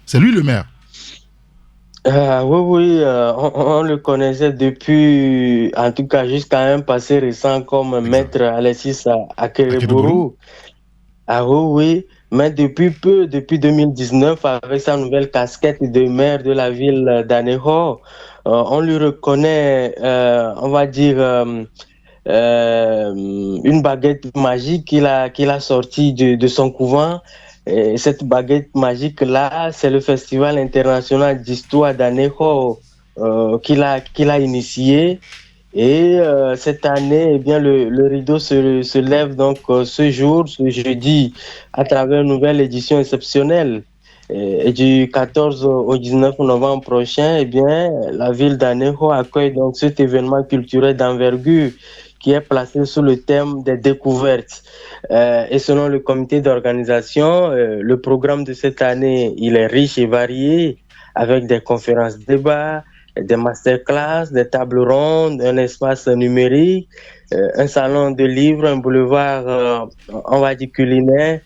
c'est lui le maire. Oui, on le connaissait depuis, en tout cas jusqu'à un passé récent comme maître Alexis Akereburu. Oui, mais depuis 2019, avec sa nouvelle casquette de maire de la ville d'Anéro, on lui reconnaît, on va dire, une baguette magique qu'il a sortie de son couvent. Et cette baguette magique-là, c'est le Festival international d'histoire d'Anéjo qu'il a initié. Et cette année, eh bien, le rideau se lève donc ce jeudi, à travers une nouvelle édition exceptionnelle. Et du 14 au 19 novembre prochain, eh bien, la ville d'Anéjo accueille donc cet événement culturel d'envergure qui est placé sous le thème des découvertes. Et selon le comité d'organisation, le programme de cette année, il est riche et varié, avec des conférences-débats, des masterclass, des tables rondes, un espace numérique, un salon de livres, un boulevard, on va dire culinaire,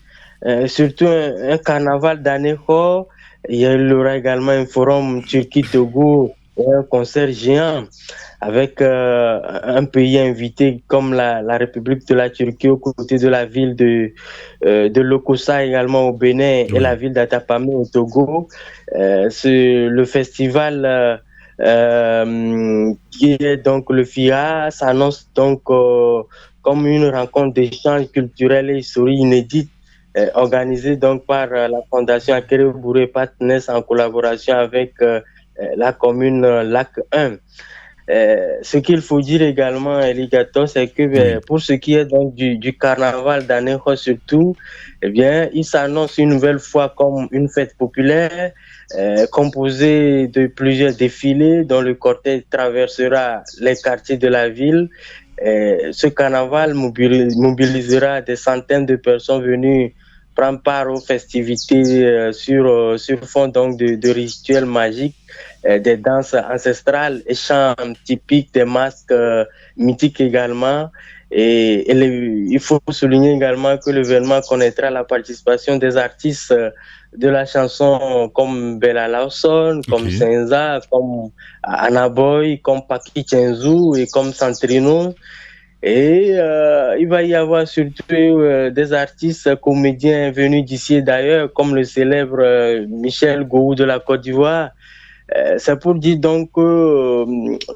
surtout un carnaval d'Anéjo. Il y aura également un forum Turquie-Togo et un concert géant avec un pays invité comme la République de la Turquie aux côtés de la ville de Lokossa également au Bénin et la ville d'Atapamé au Togo. Le festival qui est donc le FIA s'annonce donc comme une rencontre d'échange culturel et historique inédite organisée donc par la Fondation Akere Bouré Partners en collaboration avec la commune Lac 1. Ce qu'il faut dire également, Eligato, c'est que pour ce qui est donc du carnaval d'Anéjo surtout, eh bien, il s'annonce une nouvelle fois comme une fête populaire composée de plusieurs défilés dont le cortège traversera les quartiers de la ville. Ce carnaval mobilisera des centaines de personnes venues prendre part aux festivités sur fond donc de rituels magiques, des danses ancestrales et chants typiques, des masques mythiques également. Et il faut souligner également que l'événement connaîtra la participation des artistes de la chanson comme Bella Lawson, comme Senza, comme Anaboy, comme Paki Chenzu et comme Santrino. Et il va y avoir surtout des artistes comédiens venus d'ici et d'ailleurs, comme le célèbre Michel Gou de la Côte d'Ivoire. C'est pour dire donc que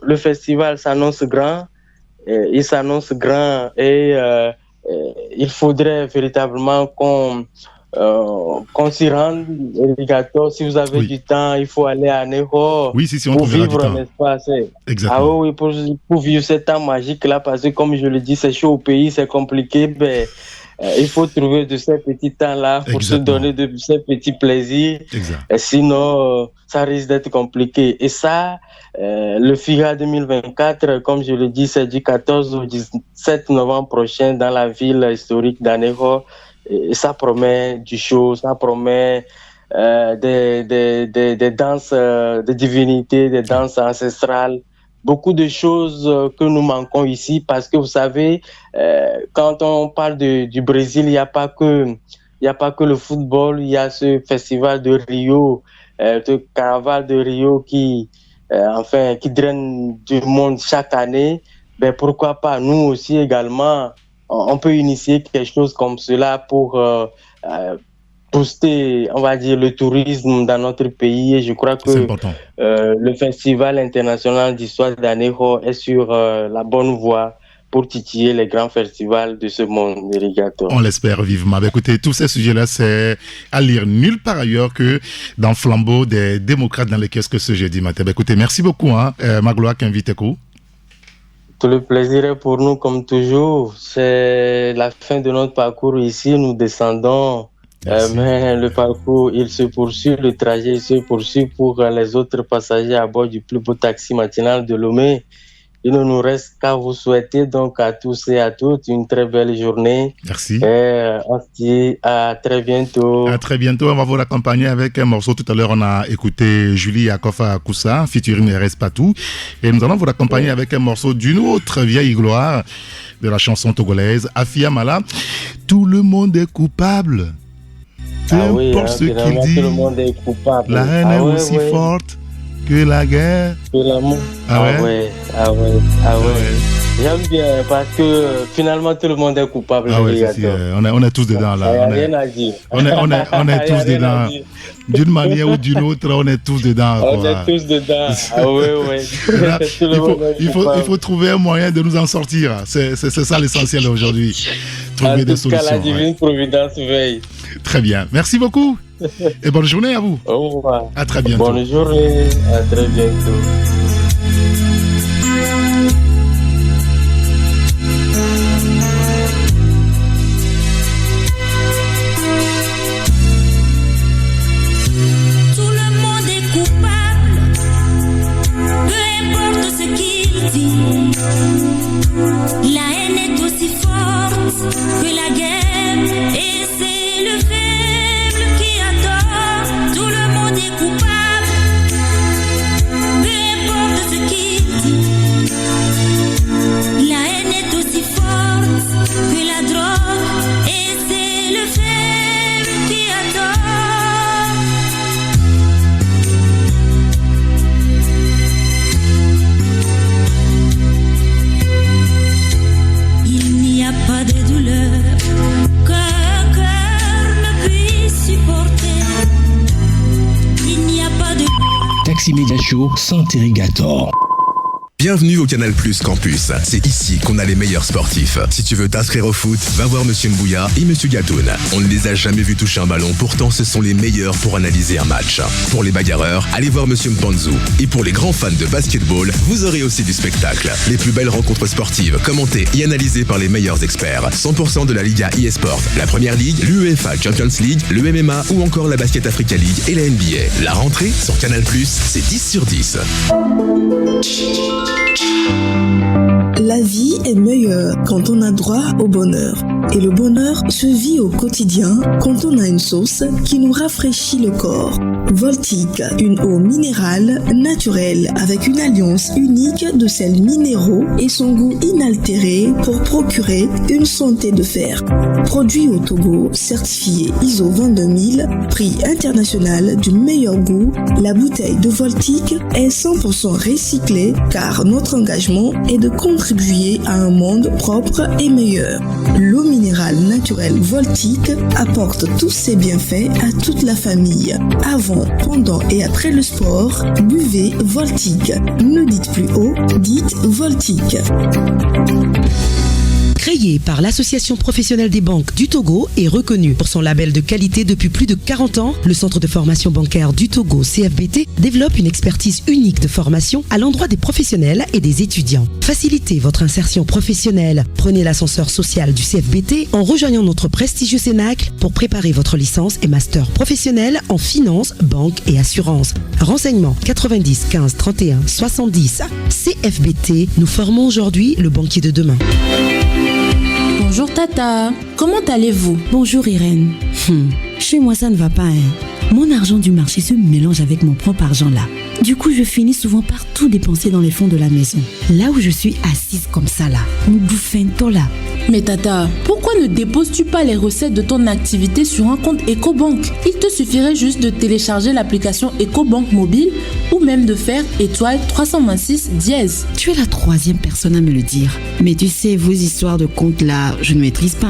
le festival s'annonce grand. Il s'annonce grand et il faudrait véritablement qu'on s'y rende. Si vous avez du temps, il faut aller à Anéjo pour vivre, n'est-ce pas? Exactement. Ah oui, pour vivre ce temps magique-là, parce que comme je le dis, c'est chaud au pays, c'est compliqué, mais il faut trouver de ces petits temps-là pour se donner de ces petits plaisirs. Et sinon, ça risque d'être compliqué. Et ça, le FIA 2024, comme je le dis, c'est du 14 au 17 novembre prochain dans la ville historique d'Anéjo. Et ça promet du show, ça promet des danses de divinité, des danses ancestrales, beaucoup de choses que nous manquons ici parce que vous savez, quand on parle du Brésil, il n'y a pas que le football, il y a ce festival de Rio, le carnaval de Rio qui draine du monde chaque année. Ben pourquoi pas nous aussi également, on peut initier quelque chose comme cela pour booster, on va dire, le tourisme dans notre pays. Et je crois que le Festival international d'histoire d'Anéjo est sur la bonne voie pour titiller les grands festivals de ce monde, Erigato. On l'espère vivement. Écoutez, tous ces sujets-là, c'est à lire nulle part ailleurs que dans Flambeau des démocrates dans les kiosques ce jeudi matin. Écoutez, merci beaucoup, Magloire Kinviteko. Tout le plaisir est pour nous, comme toujours. C'est la fin de notre parcours ici. Nous descendons. Mais le parcours, il se poursuit. Le trajet, il se poursuit pour les autres passagers à bord du plus beau taxi matinal de Lomé. Il ne nous reste qu'à vous souhaiter donc à tous et à toutes une très belle journée. Merci. Et on se dit à très bientôt. À très bientôt. On va vous accompagner avec un morceau. Tout à l'heure, on a écouté Julie Akofa Koussa, featuring Reste Patou. Et nous allons vous accompagner avec un morceau d'une autre vieille gloire de la chanson togolaise, Afia Mala. Tout le monde est coupable. Peu importe ce qu'il dit. Tout le monde est coupable. La haine est aussi forte que la guerre. Que l'amour. Ah ouais. J'aime bien parce que finalement tout le monde est coupable. Ah ouais, on est tous dedans là. Il n'y a rien à dire. On est tous dedans. D'une manière ou d'une autre, on est tous dedans. On est tous dedans. Ah oui. Il faut trouver un moyen de nous en sortir. C'est ça l'essentiel aujourd'hui. Trouver des solutions. La divine providence veille. Très bien. Merci beaucoup. Et bonne journée à vous. Au revoir. À très bientôt. Bonne journée. À très bientôt. La haine est aussi forte que la guerre et c'est le faible qui adore. Tout le monde est coupable, peu importe ce qu'il dit. La haine est aussi forte que la drogue et c'est le faible qui adore. Pas de douleur qu'un cœur ne puisse supporter. Il n'y a pas de... Taxi Media Show Saint-Irrigator. Bienvenue au Canal Plus Campus. C'est ici qu'on a les meilleurs sportifs. Si tu veux t'inscrire au foot, va voir Monsieur Mbouya et Monsieur Gatoun. On ne les a jamais vus toucher un ballon, pourtant ce sont les meilleurs pour analyser un match. Pour les bagarreurs, allez voir Monsieur Mpanzu. Et pour les grands fans de basketball, vous aurez aussi du spectacle. Les plus belles rencontres sportives, commentées et analysées par les meilleurs experts. 100% de la Liga eSport, la Première Ligue, l'UEFA Champions League, le MMA ou encore la Basket Africa League et la NBA. La rentrée sur Canal Plus, c'est 10 sur 10. La vie est meilleure quand on a droit au bonheur. Et le bonheur se vit au quotidien quand on a une sauce qui nous rafraîchit le corps. Voltique, une eau minérale naturelle avec une alliance unique de sels minéraux et son goût inaltéré pour procurer une santé de fer. Produit au Togo, certifié ISO 22000, prix international du meilleur goût, la bouteille de Voltique est 100% recyclée car notre engagement est de contribuer à un monde propre et meilleur. L'eau minérale naturelle Voltique apporte tous ses bienfaits à toute la famille. Avant, pendant et après le sport, buvez Voltique. Ne dites plus haut, dites Voltique. Créé par l'Association professionnelle des banques du Togo et reconnu pour son label de qualité depuis plus de 40 ans, le Centre de formation bancaire du Togo, CFBT, développe une expertise unique de formation à l'endroit des professionnels et des étudiants. Facilitez votre insertion professionnelle. Prenez l'ascenseur social du CFBT en rejoignant notre prestigieux Cénacle pour préparer votre licence et master professionnel en finance, banque et assurance. Renseignements 90 15 31 70. CFBT, nous formons aujourd'hui le banquier de demain. Bonjour Tata, comment allez-vous? Bonjour Irène. Chez moi ça ne va pas Mon argent du marché se mélange avec mon propre argent là. Du coup je finis souvent par tout dépenser dans les fonds de la maison. Là où je suis assise comme ça là, nous bouffons là. Mais Tata, pourquoi ne déposes-tu pas les recettes de ton activité sur un compte EcoBank? Il te suffirait juste de télécharger l'application EcoBank mobile ou même de faire étoile 326 dièse. Tu es la troisième personne à me le dire. Mais tu sais, vos histoires de compte là, je ne maîtrise pas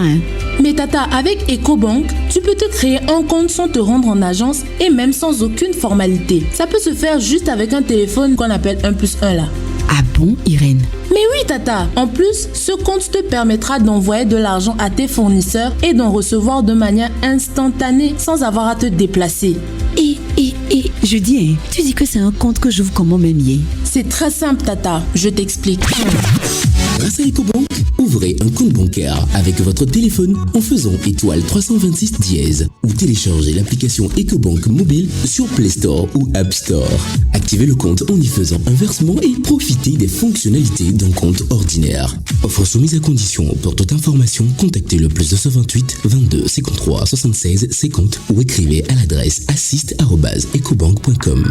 Mais Tata, avec EcoBank, tu peux te créer un compte sans te rendre en agence et même sans aucune formalité. Ça peut se faire juste avec un téléphone qu'on appelle 1+1 là. Ah bon, Irène? Mais oui, Tata. En plus, ce compte te permettra d'envoyer de l'argent à tes fournisseurs et d'en recevoir de manière instantanée sans avoir à te déplacer. Je dis, tu dis que c'est un compte que j'ouvre comment même hier? C'est très simple, Tata. Je t'explique. Grâce à EcoBank, ouvrez un compte bancaire avec votre téléphone en faisant étoile 326 dièse ou téléchargez l'application EcoBank mobile sur Play Store ou App Store. Activez le compte en y faisant un versement et profitez des fonctionnalités d'un compte ordinaire. Offre soumise à condition. Pour toute information, contactez le +228 22 53 76 50 ou écrivez à l'adresse assist@ecobank.com.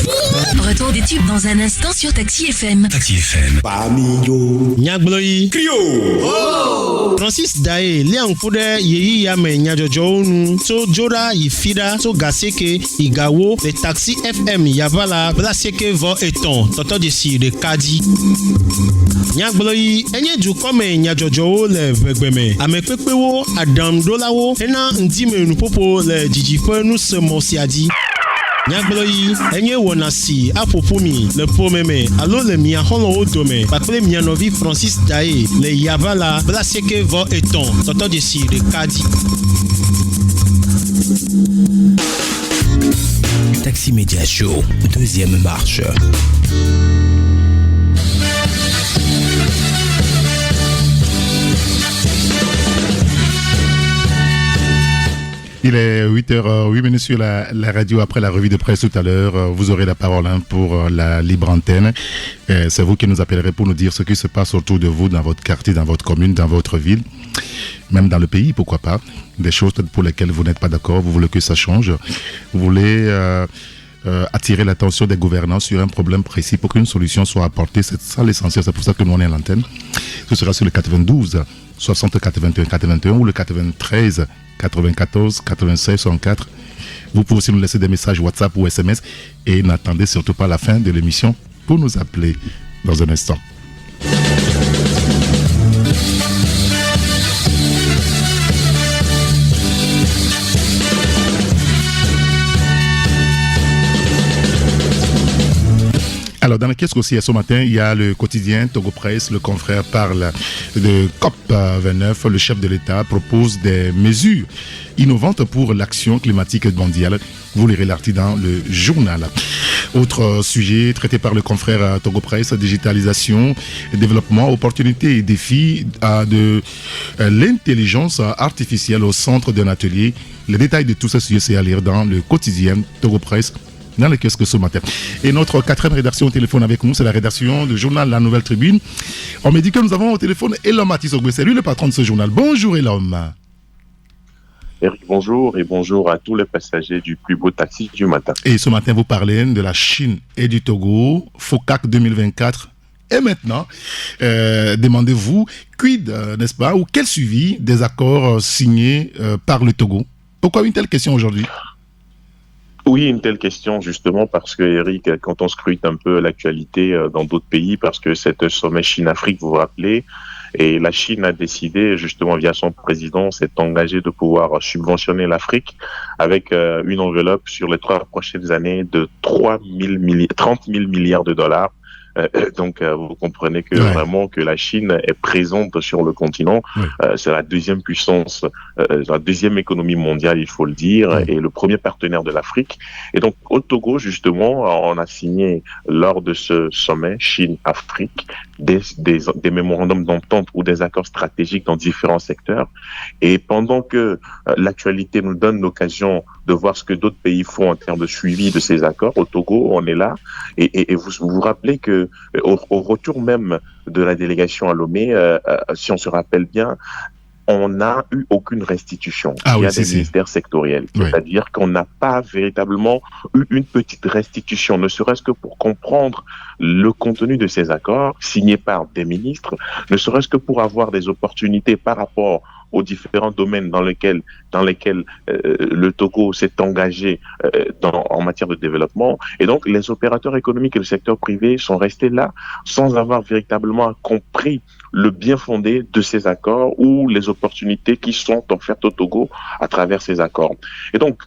Retour des tubes dans un instant sur Taxi FM. Taxi FM. Pamiyo. Nyagbloi. Krio. Oh. Francis Dae, Liang Fude, Yeyi Yame Nyajojonu, So Jora, Yifida, So Gaseke, Igawo, le Taxi FM, Yavala, Blaseke Vo Eton, Toto Desi, de Kadi. Nyagbloi, Enye du Kome Nyajojo, le Vegbeme, Amekwewo, Adam Dolawo, Ena Ndime Nupopo, le Dijipo, nous se Mosiadi. Nyagbloi, Enye Wonasi, Apopumi, le Pomeme, Allo le Mia Holo Dome, Bakle Mianovi Francis Dae, le Yavala, Blaseke Vo Eton, Toto Desi, de Kadi. Taxi Media Show, deuxième marche. Il est 8h08 sur la radio après la revue de presse tout à l'heure. Vous aurez la parole pour la libre antenne. C'est vous qui nous appellerez pour nous dire ce qui se passe autour de vous, dans votre quartier, dans votre commune, dans votre ville, même dans le pays, pourquoi pas. Des choses pour lesquelles vous n'êtes pas d'accord, vous voulez que ça change. Vous voulez attirer l'attention des gouvernants sur un problème précis pour qu'une solution soit apportée. C'est ça l'essentiel, c'est pour ça que nous on est à l'antenne. Ce sera sur le 92 60 81 81 ou le 93 94 96 64. Vous pouvez aussi nous laisser des messages WhatsApp ou SMS et n'attendez surtout pas la fin de l'émission pour nous appeler dans un instant. Alors, dans la caisse aussi, ce matin, il y a le quotidien Togo Presse. Le confrère parle de COP29. Le chef de l'État propose des mesures innovantes pour l'action climatique mondiale. Vous lirez l'article dans le journal. Autre sujet traité par le confrère Togo Presse, digitalisation, développement, opportunités et défis de l'intelligence artificielle au centre d'un atelier. Les détails de tout ce sujet, c'est à lire dans le quotidien Togo Presse. Dans le kiosque ce matin. Et notre quatrième rédaction au téléphone avec nous, c'est la rédaction du journal La Nouvelle Tribune. On me dit que nous avons au téléphone Elom Matisogwe. C'est lui le patron de ce journal. Bonjour Elom. Eric, bonjour et bonjour à tous les passagers du plus beau taxi du matin. Et ce matin, vous parlez de la Chine et du Togo, FOCAC 2024. Et maintenant, demandez-vous, quid, n'est-ce pas, ou quel suivi des accords signés par le Togo? Pourquoi une telle question aujourd'hui? Oui, une telle question justement parce que Eric, quand on scrute un peu l'actualité dans d'autres pays, parce que c'est un sommet Chine-Afrique, vous vous rappelez, et la Chine a décidé justement via son président, s'est engagé de pouvoir subventionner l'Afrique avec une enveloppe sur les 3 prochaines années de 30 000 milliards de dollars. Donc, vous comprenez que vraiment que la Chine est présente sur le continent. C'est la deuxième puissance, la deuxième économie mondiale, il faut le dire, et le premier partenaire de l'Afrique. Et donc, au Togo, justement, on a signé lors de ce sommet Chine-Afrique des mémorandums d'entente ou des accords stratégiques dans différents secteurs. Et pendant que l'actualité nous donne l'occasion de voir ce que d'autres pays font en termes de suivi de ces accords, au Togo, on est là. Et vous vous rappelez que au retour même de la délégation à Lomé, si on se rappelle bien, on n'a eu aucune restitution. Il y a des ministères sectoriels. C'est-à-dire qu'on n'a pas véritablement eu une petite restitution, ne serait-ce que pour comprendre le contenu de ces accords signés par des ministres, ne serait-ce que pour avoir des opportunités par rapport aux différents domaines dans lesquels le Togo s'est engagé en matière de développement. Et donc, les opérateurs économiques et le secteur privé sont restés là sans avoir véritablement compris le bien fondé de ces accords ou les opportunités qui sont offertes au Togo à travers ces accords. Et donc,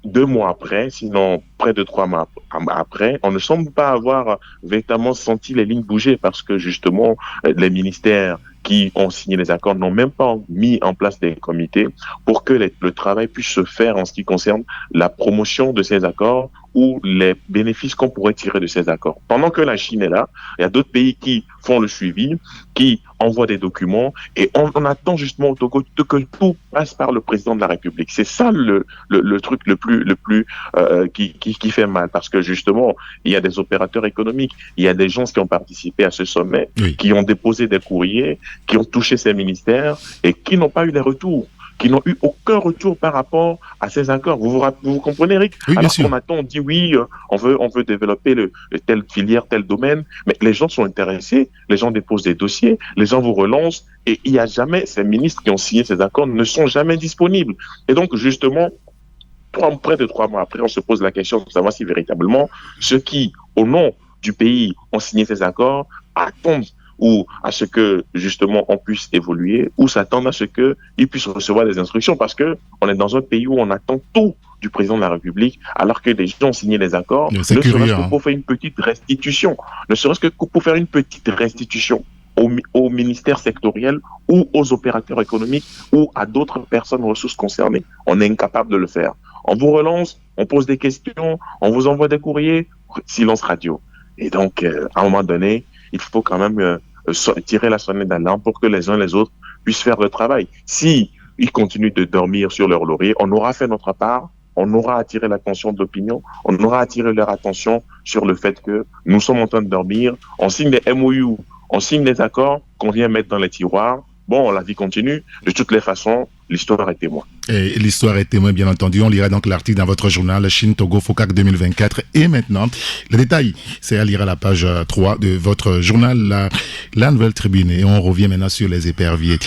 2 mois après, sinon près de 3 mois après, on ne semble pas avoir véritablement senti les lignes bouger parce que justement, les ministères qui ont signé les accords n'ont même pas mis en place des comités pour que le travail puisse se faire en ce qui concerne la promotion de ces accords ou les bénéfices qu'on pourrait tirer de ces accords. Pendant que la Chine est là, il y a d'autres pays qui font le suivi, qui envoient des documents et on attend justement au Togo que tout passe par le président de la République. C'est ça le truc le plus qui fait mal parce que justement, il y a des opérateurs économiques, il y a des gens qui ont participé à ce sommet, qui ont déposé des courriers, qui ont touché ces ministères et qui n'ont pas eu les retours. qui n'ont eu aucun retour par rapport à ces accords. Vous comprenez, Eric? Oui, alors sûr. qu'on attend, on dit oui, on veut développer telle filière, tel domaine, mais les gens sont intéressés, les gens déposent des dossiers, les gens vous relancent, et il n'y a jamais, ces ministres qui ont signé ces accords ne sont jamais disponibles. Et donc, justement, près de 3 mois après, on se pose la question de savoir si véritablement ceux qui, au nom du pays, ont signé ces accords, attendent ou à ce que, justement, on puisse évoluer, ou s'attendent à ce qu'ils puissent recevoir des instructions, parce que on est dans un pays où on attend tout du président de la République, alors que les gens ont signé les accords, ne serait-ce que pour faire une petite restitution, au ministère sectoriel ou aux opérateurs économiques ou à d'autres personnes ressources concernées. On est incapable de le faire. On vous relance, on pose des questions, on vous envoie des courriers, silence radio. Et donc, à un moment donné, il faut quand même tirer la sonnette d'alarme pour que les uns et les autres puissent faire le travail. Si ils continuent de dormir sur leur laurier, on aura fait notre part, on aura attiré l'attention de l'opinion, on aura attiré leur attention sur le fait que nous sommes en train de dormir, on signe des MOU, on signe des accords qu'on vient mettre dans les tiroirs. Bon, la vie continue. De toutes les façons, l'histoire est témoin. Et l'histoire est témoin, bien entendu. On lira donc l'article dans votre journal Chine-Togo FOCAC 2024. Et maintenant, le détail, c'est à lire à la page 3 de votre journal, la Nouvelle Tribune. Et on revient maintenant sur les éperviers.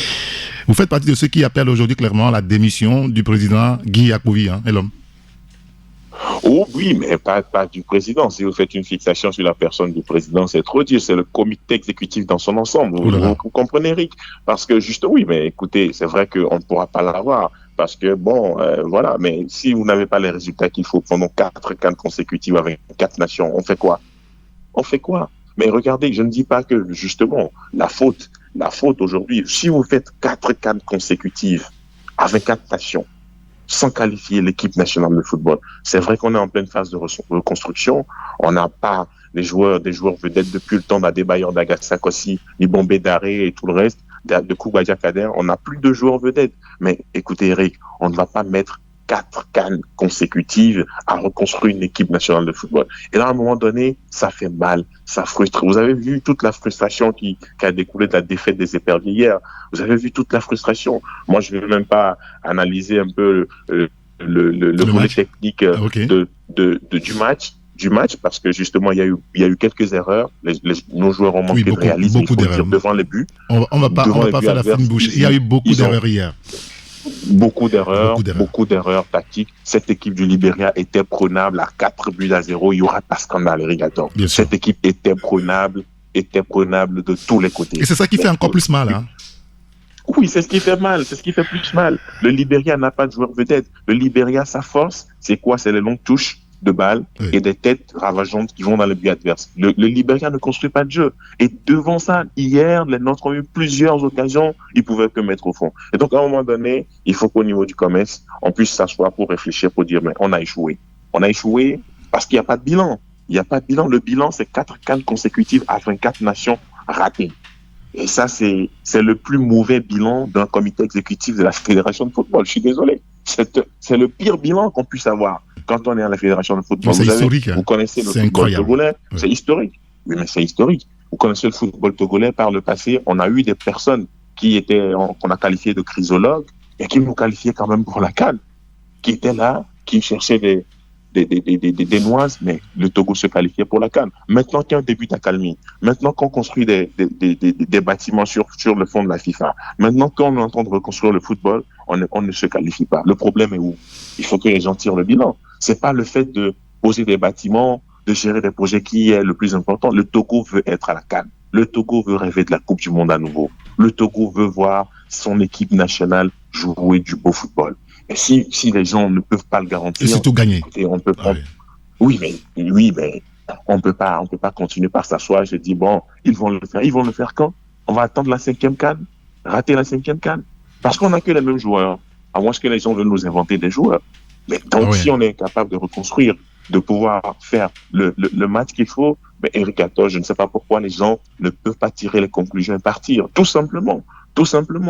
Vous faites partie de ceux qui appellent aujourd'hui clairement à la démission du président Guy Yacouvi, et l'homme. Oh oui, mais pas du président. Si vous faites une fixation sur la personne du président, c'est trop dire. C'est le comité exécutif dans son ensemble. Vous comprenez, Eric? Parce que juste, oui, mais écoutez, c'est vrai qu'on ne pourra pas l'avoir. Parce que, voilà. Mais si vous n'avez pas les résultats qu'il faut pendant 4 CAN consécutives avec 4 nations, on fait quoi? Mais regardez, je ne dis pas que, justement, la faute aujourd'hui, si vous faites 4 CAN consécutives avec 4 nations, sans qualifier l'équipe nationale de football. C'est vrai qu'on est en pleine phase de reconstruction. On n'a pas des joueurs vedettes depuis le temps d'Adebayor, d'Agassakossi, Libombé Daré et tout le reste, de Koubadia Kader. On n'a plus de joueurs vedettes. Mais écoutez, Eric, on ne va pas mettre 4 CAN consécutives à reconstruire une équipe nationale de football. Et là, à un moment donné, ça fait mal, ça frustre. Vous avez vu toute la frustration qui a découlé de la défaite des éperviers hier. Vous avez vu toute la frustration. Moi, je ne vais même pas analyser un peu le volet technique du match, parce que justement, il y a eu quelques erreurs. Nos joueurs ont manqué de réalisme, beaucoup d'erreurs devant les buts. On va pas faire la fine bouche. Il y a eu beaucoup d'erreurs hier. Beaucoup d'erreurs tactiques. Cette équipe du Libéria était prenable à 4-0. Il n'y aura pas scandale, Rigator. Cette équipe était prenable de tous les côtés. Et c'est ça qui fait encore plus mal, Oui, c'est ce qui fait mal, c'est ce qui fait plus mal. Le Libéria n'a pas de joueur vedette. Le Libéria, sa force, c'est quoi? C'est les longues touches de balles et des têtes ravageantes qui vont dans le but adverse. Le Libéria ne construit pas de jeu. Et devant ça, hier, les nôtres ont eu plusieurs occasions, ils pouvaient que mettre au fond. Et donc, à un moment donné, il faut qu'au niveau du commerce, on puisse s'asseoir pour réfléchir, pour dire, mais on a échoué. On a échoué parce qu'il n'y a pas de bilan. Il n'y a pas de bilan. Le bilan, c'est 4 CAN consécutives à 24 nations ratées. Et ça, c'est le plus mauvais bilan d'un comité exécutif de la Fédération de football. Je suis désolé. C'est le pire bilan qu'on puisse avoir quand on est à la Fédération de football. C'est historique. Vous connaissez le football togolais. C'est historique. Oui, mais c'est historique. Vous connaissez le football togolais par le passé. On a eu des personnes qu'on a qualifiées de chrysologues et qui nous qualifiaient quand même pour la CAN, qui étaient là, qui cherchaient des noises, mais le Togo se qualifiait pour la CAN. Maintenant qu'il y a un début d'accalmie, maintenant qu'on construit des bâtiments sur le fond de la FIFA, maintenant qu'on est en train de reconstruire le football, on ne se qualifie pas. Le problème est où? Il faut que les gens tirent le bilan. C'est pas le fait de poser des bâtiments, de gérer des projets qui est le plus important. Le Togo veut être à la CAN. Le Togo veut rêver de la Coupe du Monde à nouveau. Le Togo veut voir son équipe nationale jouer du beau football. Et si les gens ne peuvent pas le garantir, et c'est tout gagné. Écoutez, on peut prendre. Oui, mais on peut pas continuer par s'asseoir. Je dis ils vont le faire. Ils vont le faire quand? On va attendre la 5e CAN, rater la 5e CAN, parce qu'on n'a que les mêmes joueurs. À moins que les gens veulent nous inventer des joueurs. Mais donc, si on est capable de reconstruire, de pouvoir faire le match qu'il faut, mais Eric Atto, je ne sais pas pourquoi les gens ne peuvent pas tirer les conclusions et partir. Tout simplement,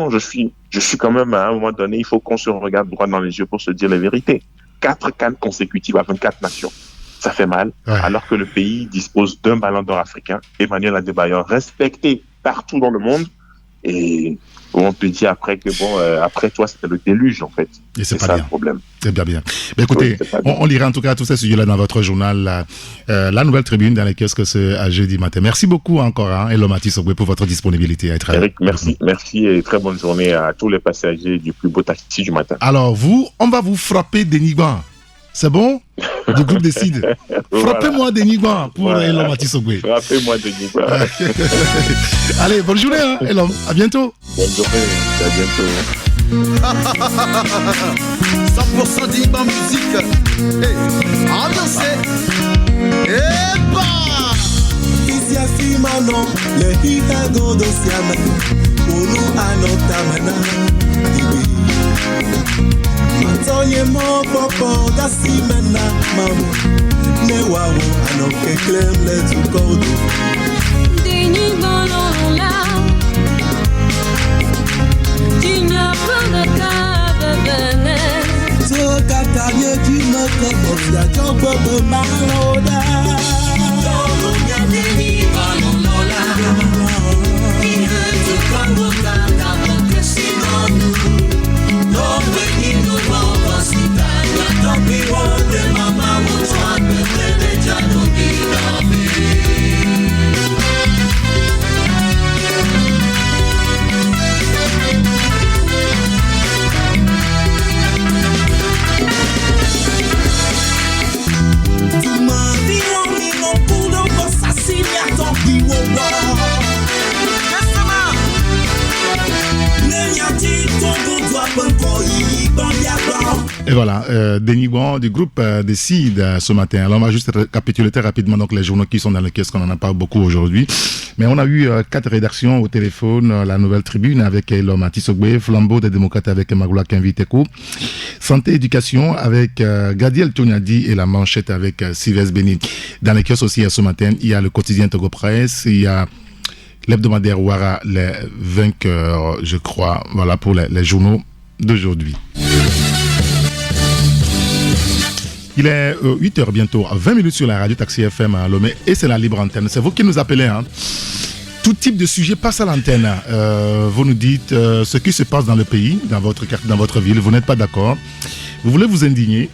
je suis quand même à un moment donné, il faut qu'on se regarde droit dans les yeux pour se dire les vérités. 4 CAN consécutives à 24 nations. Ça fait mal, alors que le pays dispose d'un ballon d'or africain, Emmanuel Adebayor, respecté partout dans le monde. Et où on te dit après que après toi c'était le déluge en fait. Et c'est pas ça bien. le problème. C'est bien. Mais écoutez, on lira en tout cas tous ces sujets-là dans votre journal, la Nouvelle Tribune dans les kiosques ce jeudi matin. Merci beaucoup encore, Elo Mathis Ogbe, pour votre disponibilité. Eric, merci et très bonne journée à tous les passagers du plus beau taxi du matin. Alors on va vous frapper d'Enigma. C'est bon? Du groupe Décide. Frappez-moi d'Enigma pour Elo Mathis Ogbe. Frappez-moi d'Enigma. Allez, bonne journée, Elo. À bientôt. Bonne journée. À bientôt. 100% d'Igba musique. Ambiance. Et bah Ici à Simano, le Hikago de Siama, Ulu Anotamana, Matonye mo popo da Simana, Mamu, Newawo, Anoke Clem, let's go do. Dini Bonola, Dina Pranaka, Bebene. Toka Kanye, Dina Kaposia, Jumbo, Maloda. Dini Bonola, Dina Tukangoka, Kamoke Sinonu. Don't wait in the world, Cosita, don't be one, Mama, what's one, the Jano, Et voilà, Denis Gouan du groupe Décide ce matin. Alors on va juste récapituler très rapidement donc, les journaux qui sont dans les caisses, qu'on n'en a pas beaucoup aujourd'hui. Mais on a eu 4 rédactions au téléphone, la Nouvelle Tribune avec Elo Mathis Ogbe, Flambeau des démocrates avec Magoula Kenviteko, Santé Éducation avec Gadiel Tonyadi et la Manchette avec Sylvestre Béni. Dans les caisses aussi ce matin, il y a le quotidien Togo Presse, il y a l'hebdomadaire Ouara, les vainqueurs, je crois, voilà pour les journaux d'aujourd'hui. Il est 8h bientôt, 20 minutes sur la radio Taxi FM à Lomé et c'est la libre antenne. C'est vous qui nous appelez. Tout type de sujet passe à l'antenne. Vous nous dites ce qui se passe dans le pays, dans votre quartier, dans votre ville. Vous n'êtes pas d'accord. Vous voulez vous indigner.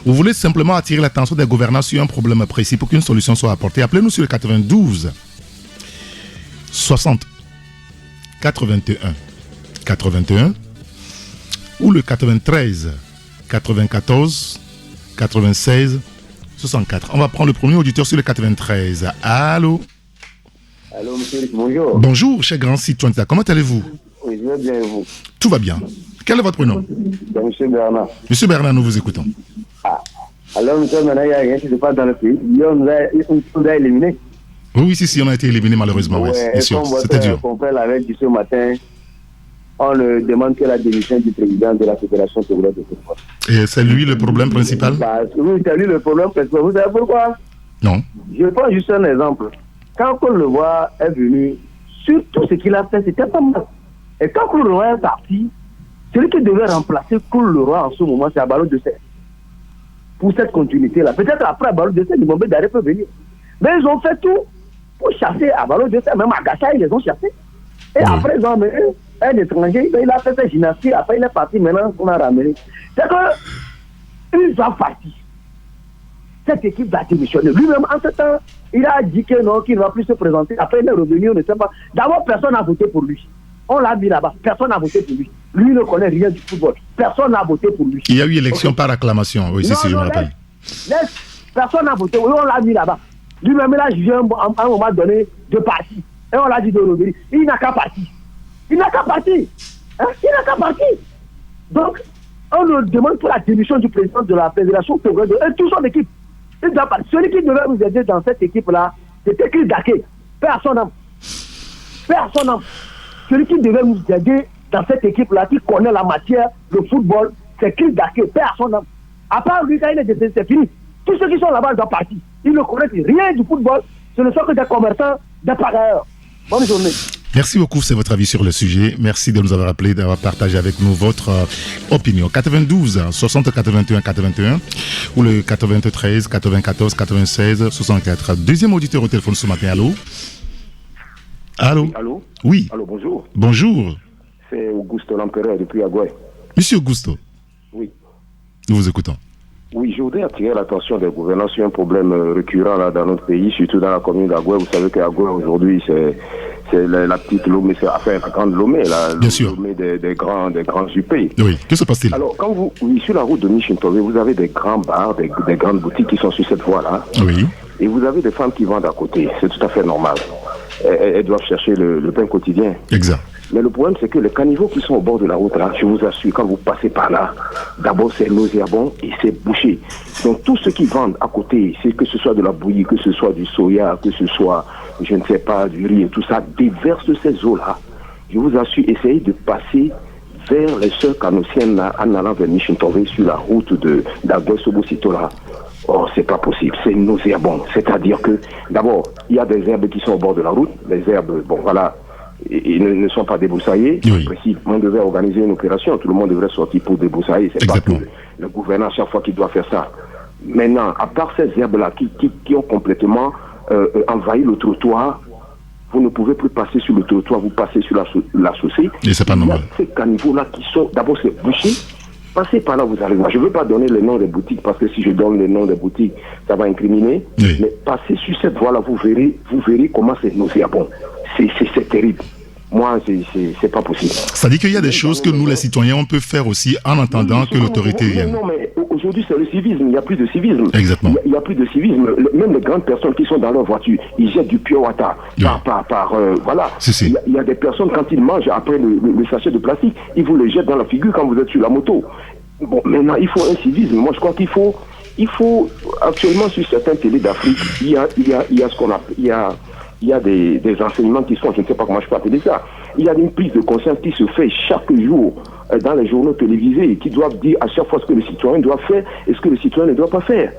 Vous voulez simplement attirer l'attention des gouvernants sur un problème précis pour qu'une solution soit apportée. Appelez-nous sur le 92 60 81 ou le 93 94 96 64. On va prendre le premier auditeur sur le 93. Allô? Allô, monsieur, bonjour. Bonjour, cher grand citoyen. Comment allez-vous? Oui, je vais bien et vous? Tout va bien. Quel est votre prénom? Monsieur Bernard. Monsieur Bernard, nous vous écoutons. Alors, monsieur, maintenant, il y a rien qui se passe dans le pays. On nous a éliminés. Oui, si, on a été éliminé malheureusement. Oui, bien sûr, c'était dur. Mon frère l'avait dit ce matin, on ne demande que la démission du président de la Fédération togolaise de football. Et c'est lui le problème principal? Oui, c'est lui le problème principal. Vous savez pourquoi? Non. Je prends juste un exemple. Quand Paul Leroy est venu, sur tout ce qu'il a fait, c'était pas mal. Et quand Paul Leroy est parti, celui qui devait remplacer Paul Leroy en ce moment, c'est Abalo de Sèvres. Pour cette continuité-là. Peut-être après Abalo de Sèvres, Nimombe Daré peut venir. Mais ils ont fait tout pour chasser Abalo de Sèvres. Même à Gacha, ils les ont chassés. Et après, ils ont amené un étranger, il a fait sa gymnastique, après il est parti, maintenant on a ramené. C'est que, une fois parti, cette équipe va démissionner. Lui-même, en ce temps, il a dit que non, qu'il ne va plus se présenter. Après, il est revenu, on ne sait pas. D'abord, personne n'a voté pour lui. On l'a mis là-bas, personne n'a voté pour lui. Lui ne connaît rien du football. Personne n'a voté pour lui. Il y a eu élection par acclamation, oui, si je me rappelle. Personne n'a voté, oui, on l'a mis là-bas. Lui-même, il a jugé à un moment donné de partir. Et on l'a dit de revenir. Il n'a qu'à partir. Il n'a qu'à partir. Hein? Il n'a qu'à partir. Donc, on nous demande pour la démission du président de la Fédération togolaise et toute son équipe. Celui qui devait nous aider dans cette équipe-là, c'était Chris Daké. Personne n'aime. Personne n'aime. Celui qui devait nous aider dans cette équipe-là, qui connaît la matière, le football, c'est Chris Daké. Personne n'aime. À part lui, quand il est décédé, c'est fini. Tous ceux qui sont là-bas doivent partir. Ils ne connaissent rien du football. Ce ne sont que des commerçants, des parieurs. Bonne journée. Merci beaucoup, c'est votre avis sur le sujet. Merci de nous avoir appelé, d'avoir partagé avec nous votre opinion. 92 60 81 81 ou le 93 94 96 64. Deuxième auditeur au téléphone ce matin. Allô? Allô? Allô? Oui. Allô, bonjour. Bonjour. C'est Augusto Lampereur depuis Agoué. Monsieur Augusto. Oui. Nous vous écoutons. Oui, je voudrais attirer l'attention des gouvernants sur un problème récurrent là, dans notre pays, surtout dans la commune d'Agoué. Vous savez qu'Agoué aujourd'hui, c'est la petite Lomé, la grande Lomé, Lomé des grands UP. Oui, que se passe-t-il? Alors, sur la route de Michintové, vous avez des grands bars, des grandes boutiques qui sont sur cette voie-là. Oui. Et vous avez des femmes qui vendent à côté. C'est tout à fait normal. Elles doivent chercher le pain quotidien. Exact. Mais le problème, c'est que les caniveaux qui sont au bord de la route, là, je vous assure, quand vous passez par là, d'abord c'est nauséabond et c'est bouché. Donc tous ceux qui vendent à côté, c'est que ce soit de la bouillie, que ce soit du soya, que ce soit, je ne sais pas, du riz et tout ça, déversent ces eaux-là. Je vous assure, essayez de passer vers les sœurs canossiennes là, en allant vers Michintové sur la route d'Agoué-Sobosito là. Oh, c'est pas possible, c'est nauséabond. C'est-à-dire que, d'abord, il y a des herbes qui sont au bord de la route, les herbes, bon voilà, ils ne sont pas débroussaillés. Oui. On devait organiser une opération, tout le monde devrait sortir pour débroussailler. C'est pas que le gouverneur, à chaque fois qu'il doit faire ça. Maintenant, à part ces herbes-là qui ont complètement envahi le trottoir, vous ne pouvez plus passer sur le trottoir, vous passez sur la chaussée. Et c'est pas normal. Ces caniveaux-là qui sont, d'abord c'est bouché. Passez par là, vous allez voir. Je ne veux pas donner le nom des boutiques parce que si je donne le nom des boutiques, ça va incriminer. Oui. Mais passez sur cette voie-là, vous verrez comment c'est nauséabond. C'est terrible. Moi, c'est pas possible. Ça dit qu'il y a des choses que nous, les citoyens, on peut faire aussi en attendant que l'autorité vienne. Non, mais aujourd'hui, c'est le civisme. Il n'y a plus de civisme. Exactement. Il n'y a plus de civisme. Même les grandes personnes qui sont dans leur voiture, ils jettent du pure water. Voilà. Si. Il y a des personnes, quand ils mangent après le sachet de plastique, ils vous le jettent dans la figure quand vous êtes sur la moto. Bon, maintenant, il faut un civisme. Moi, je crois qu'il faut actuellement, sur certaines télés d'Afrique, il y a ce qu'on appelle, il y a des enseignements qui sont, je ne sais pas comment je peux appeler ça, il y a une prise de conscience qui se fait chaque jour dans les journaux télévisés qui doivent dire à chaque fois ce que le citoyen doit faire et ce que le citoyen ne doit pas faire.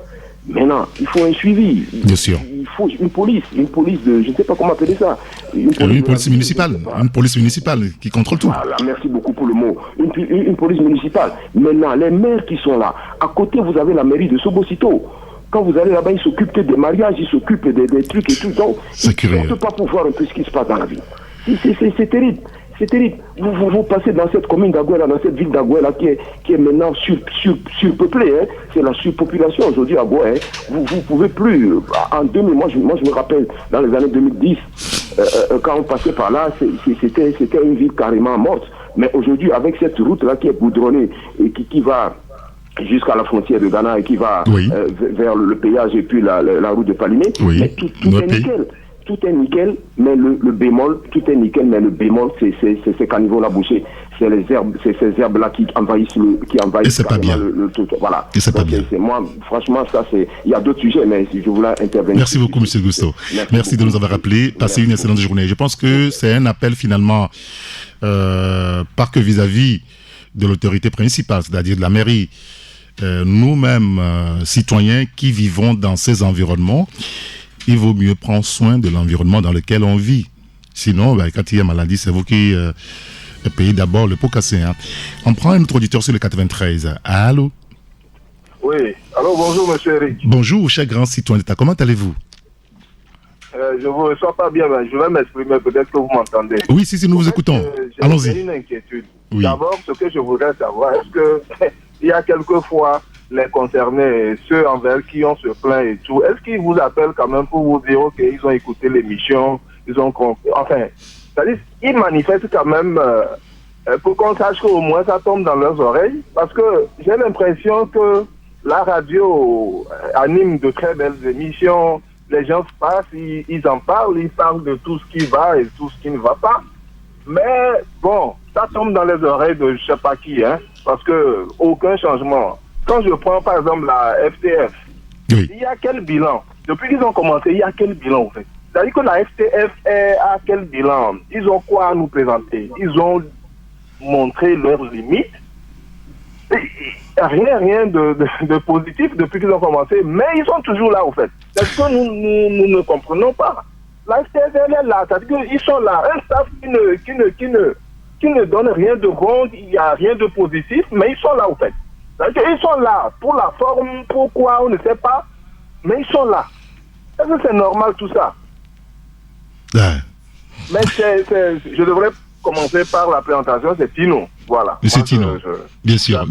Maintenant, il faut un suivi. Bien sûr. Il faut une police de, je ne sais pas comment appeler ça. Une police municipale. Une police municipale qui contrôle tout. Voilà, merci beaucoup pour le mot. Une police municipale. Maintenant, les maires qui sont là, à côté, vous avez la mairie de Sobosito. Quand vous allez là-bas, ils s'occupent des mariages, ils s'occupent des trucs et tout. Donc, ils ne peuvent pas pouvoir un peu ce qui se passe dans la vie. C'est terrible. C'est terrible. Vous passez dans cette commune d'Agoué, dans cette ville d'Agoué, qui est maintenant surpeuplée. Hein. C'est la surpopulation aujourd'hui à Agoué. Hein. Vous ne pouvez plus. En 2000, moi, je me rappelle, dans les années 2010, quand on passait par là, c'était une ville carrément morte. Mais aujourd'hui, avec cette route-là qui est goudronnée et qui va jusqu'à la frontière de Ghana et qui va vers le péage et puis la route de Palimé, mais tout est nickel. Tout est nickel, mais le bémol, c'est ces caniveaux-là bouchés. C'est les herbes, c'est ces herbes-là qui envahissent et c'est pas bien. Le voilà. Et c'est pas bien. Moi, franchement, il y a d'autres sujets, mais je voulais intervenir. Merci beaucoup, M. Gusto. Merci de nous avoir rappelé. Passez une excellente journée. Je pense que c'est un appel finalement, pas que vis-à-vis de l'autorité principale, c'est-à-dire de la mairie. Nous-mêmes, citoyens qui vivons dans ces environnements, il vaut mieux prendre soin de l'environnement dans lequel on vit. Sinon, quand il y a maladie, c'est vous qui payez d'abord le pot cassé. Hein. On prend un autre auditeur sur le 93. Allô? Oui. Allô, bonjour, monsieur Eric. Bonjour, cher grand citoyen d'État. Comment allez-vous? Je ne vous reçois pas bien, mais je vais m'exprimer. Peut-être que vous m'entendez. Oui, si, nous vous écoutons. Allons-y. J'ai une inquiétude. Oui. D'abord, ce que je voudrais savoir, est-ce qu'il y a quelquefois les concernés, ceux envers qui on se plaint et tout, est-ce qu'ils vous appellent quand même pour vous dire qu'ils ont écouté l'émission, ils ont compris, enfin, c'est-à-dire ils manifestent quand même pour qu'on sache qu'au moins ça tombe dans leurs oreilles, parce que j'ai l'impression que la radio anime de très belles émissions, les gens passent, ils en parlent, ils parlent de tout ce qui va et tout ce qui ne va pas, mais bon, ça tombe dans les oreilles de je sais pas qui, hein, parce que aucun changement. Quand je prends par exemple la FTF, il y a quel bilan? Depuis qu'ils ont commencé, il y a quel bilan en fait? C'est-à-dire que la FTF a quel bilan? Ils ont quoi à nous présenter? Ils ont montré leurs limites. Rien de positif depuis qu'ils ont commencé, mais ils sont toujours là en fait. C'est ce que nous ne comprenons pas. La FTF est là, c'est-à-dire qu'ils sont là. Un staff qui ne donne rien de bon, il n'y a rien de positif, mais ils sont là en fait. Ils sont là pour la forme, pourquoi on ne sait pas, mais ils sont là. Est-ce que c'est normal tout ça? Mais je devrais commencer par la présentation, c'est Tino. Voilà. Monsieur Tino, bien sûr.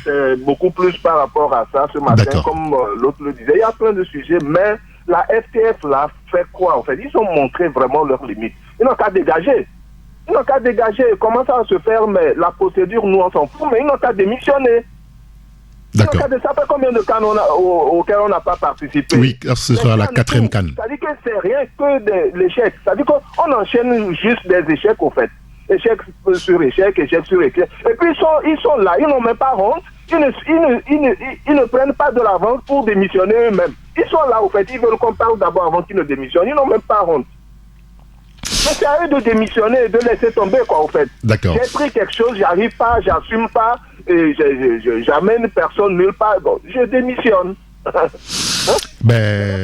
C'est beaucoup plus par rapport à ça ce matin, comme l'autre le disait. Il y a plein de sujets, mais la FTF là fait quoi en fait? Ils ont montré vraiment leurs limites. Ils n'ont qu'à dégager. Comment ça va se faire? Mais la procédure, nous on s'en fout, mais ils n'ont qu'à démissionner. D'accord. Ça fait combien de cannes auxquels on n'a pas participé? Oui, ce sera la 4e canne. Ça dit que c'est rien que de l'échec. Ça dit qu'on enchaîne juste des échecs au fait. Échec sur échec, échec sur échec. Et puis ils sont là, ils n'ont même pas honte. Ils ne prennent pas de l'avance pour démissionner eux-mêmes. Ils sont là au fait, ils veulent qu'on parle d'abord avant qu'ils ne démissionnent. Ils n'ont même pas honte. Mais c'est à eux de démissionner et de laisser tomber quoi au fait. D'accord. J'ai pris quelque chose, j'arrive pas, j'assume pas. Et j'amène personne nulle part, bon, je démissionne.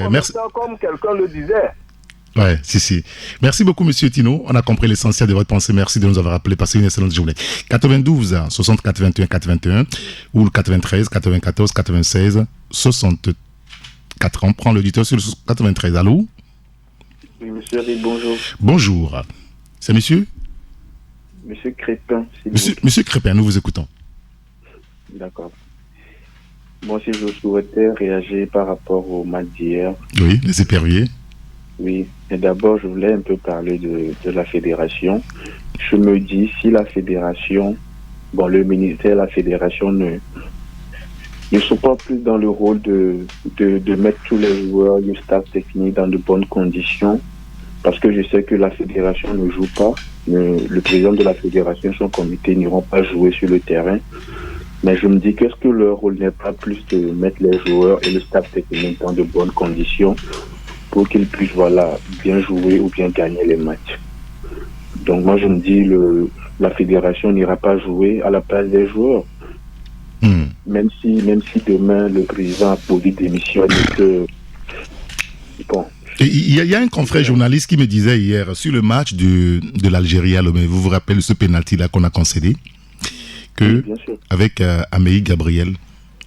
Merci. Comme quelqu'un le disait. Ouais, si. Merci beaucoup, monsieur Tino. On a compris l'essentiel de votre pensée. Merci de nous avoir appelé. Passez une excellente journée. 92 60 81 81 ou le 93 94 96 64. On prend l'auditeur sur le 93. Allô? Oui, monsieur Rick, bonjour. Bonjour. C'est monsieur? Monsieur Crépin. Monsieur Crépin, nous vous écoutons. D'accord. Moi aussi, je souhaitais réagir par rapport au match d'hier. Oui, les éperviers. Oui, mais d'abord, je voulais un peu parler de la fédération. Je me dis, si la fédération, le ministère, la fédération ne sont pas plus dans le rôle de mettre tous les joueurs, le staff technique dans de bonnes conditions, parce que je sais que la fédération ne joue pas. Le président de la fédération et son comité n'iront pas jouer sur le terrain. Mais je me dis qu'est-ce que leur rôle n'est pas plus de mettre les joueurs et le staff technique dans de bonnes conditions pour qu'ils puissent bien jouer ou bien gagner les matchs. Donc moi je me dis la fédération n'ira pas jouer à la place des joueurs. Même si demain le président a posé démission et que il y a un confrère journaliste qui me disait hier sur le match de l'Algérie à Lomé, vous vous rappelez ce pénalty là qu'on a concédé, que avec Améi Gabriel,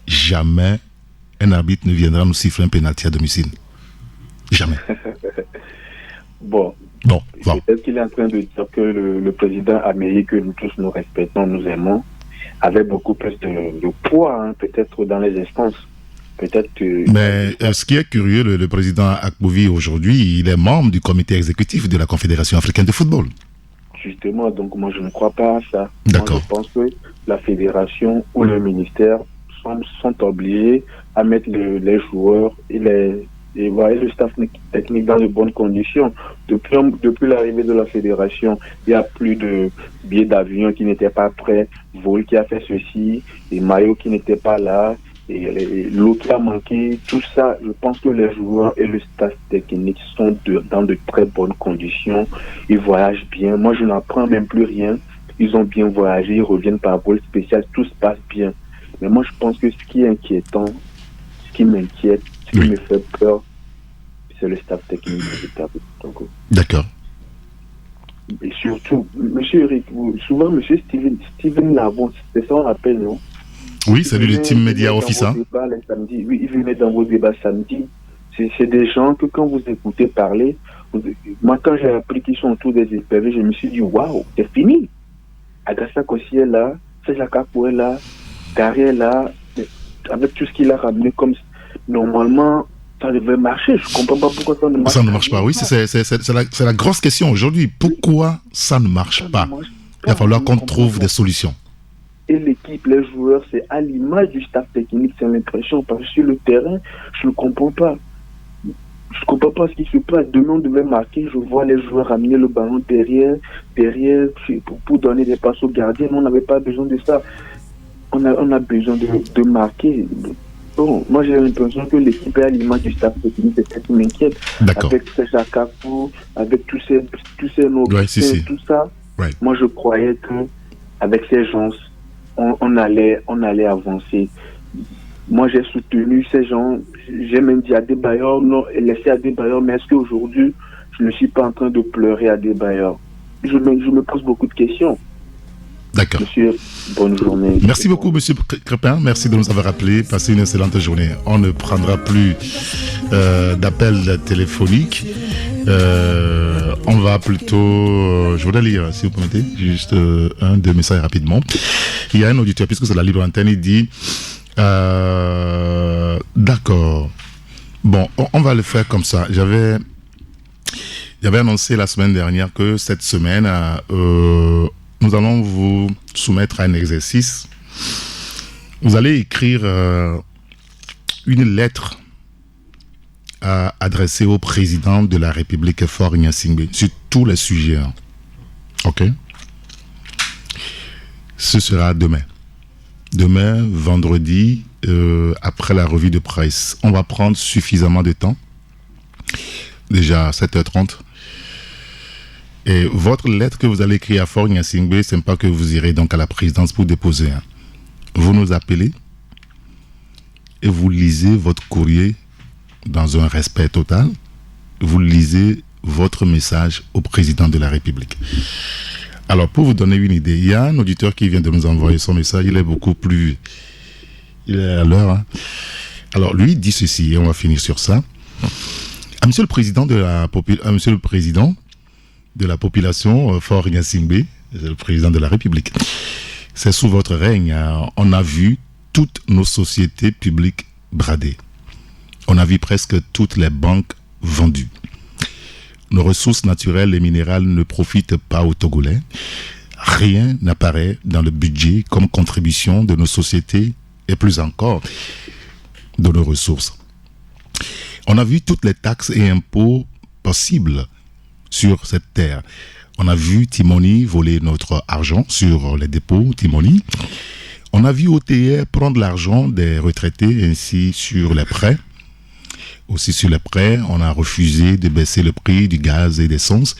jamais un arbitre ne viendra nous siffler un pénalty à domicile. Jamais. Bon. Peut-être qu'il est en train de dire que le président Améi, que nous tous nous respectons, nous aimons, avait beaucoup plus de poids, peut-être dans les instances. Mais ce qui est curieux, le président Akbouvi aujourd'hui, il est membre du comité exécutif de la Confédération africaine de football. Justement, donc moi je ne crois pas à ça. D'accord. Moi, je pense que la fédération ou le ministère sont obligés à mettre les joueurs et le staff technique dans de bonnes conditions. Depuis l'arrivée de la fédération, il n'y a plus de billets d'avion qui n'étaient pas prêts, vol qui a fait ceci, et maillots qui n'étaient pas là, et l'eau qui a manqué, tout ça. Je pense que les joueurs et le staff technique sont dans de très bonnes conditions. Ils voyagent bien. Moi, je n'apprends même plus rien. Ils ont bien voyagé, ils reviennent par vol spécial, tout se passe bien. Mais moi, je pense que ce qui est inquiétant, ce qui m'inquiète, ce qui me fait peur, c'est le staff technique de l'État. D'accord. Et surtout, monsieur Eric, souvent, monsieur Steven Lavon, c'est ça on l'appelle, non? Oui, c'est lui le team média officer. Oui, il venait dans vos débats samedi. C'est des gens que quand vous écoutez parler, moi quand j'ai appris qu'ils sont autour des éperviers, je me suis dit, waouh, c'est fini. Agassa Kossi est là, Seja Kapo est là, Gary est là, avec tout ce qu'il a ramené comme normalement, ça devait marcher. Je comprends pas pourquoi ça ne marche pas. Ça ne marche pas, oui, c'est la grosse question aujourd'hui. Pourquoi ça ne marche pas? Il va falloir qu'on trouve des solutions. Et l'équipe, les joueurs, c'est à l'image du staff technique, c'est l'impression, parce que sur le terrain, je ne comprends pas. Je comprends pas ce qui se passe. Demain, on devait marquer, je vois les joueurs ramener le ballon derrière, pour donner des passes aux gardiens. On n'avait pas besoin de ça. On a besoin de marquer. Bon, moi j'ai l'impression que l'équipe est à l'image du staff technique, c'est ça qui m'inquiète. Avec Seja Kapo, avec tous ces noms, tout ça. Ouais. Moi je croyais que avec ces gens, on allait avancer. Moi j'ai soutenu ces gens, j'ai même dit à Adebayor, non, laissez Adebayor, mais est-ce qu'aujourd'hui je ne suis pas en train de pleurer à Adebayor? Je me pose beaucoup de questions. D'accord. Monsieur, bonne journée. Merci beaucoup, monsieur Crépin. Merci de nous avoir appelé. Passez une excellente journée. On ne prendra plus d'appels téléphoniques. On va plutôt... je voudrais lire, si vous permettez, juste un, deux messages rapidement. Il y a un auditeur, puisque c'est la libre antenne, il dit... d'accord. Bon, on va le faire comme ça. J'avais annoncé la semaine dernière que cette semaine, nous allons vous soumettre à un exercice. Vous allez écrire une lettre adressée au président de la République, Faure Gnassingbé, sur tous les sujets. Hein. Ok? Ce sera demain. Demain, vendredi, après la revue de presse. On va prendre suffisamment de temps. Déjà 7h30. Et votre lettre que vous allez écrire à Faure Gnassingbé, ce n'est pas que vous irez donc à la présidence pour déposer. Hein. Vous nous appelez et vous lisez votre courrier dans un respect total. Vous lisez votre message au président de la République. Alors, pour vous donner une idée, il y a un auditeur qui vient de nous envoyer son message. Il est beaucoup plus... Il est à l'heure. Hein. Alors, lui, il dit ceci, et on va finir sur ça. Monsieur le président de la population, Faure Gnassingbé, le président de la République, c'est sous votre règne, on a vu toutes nos sociétés publiques bradées. On a vu presque toutes les banques vendues. Nos ressources naturelles et minérales ne profitent pas aux Togolais. Rien n'apparaît dans le budget comme contribution de nos sociétés et plus encore de nos ressources. On a vu toutes les taxes et impôts possibles sur cette terre. On a vu Timoni voler notre argent sur les dépôts Timoni. On a vu OTR prendre l'argent des retraités ainsi sur les prêts. Aussi sur les prêts, on a refusé de baisser le prix du gaz et d'essence.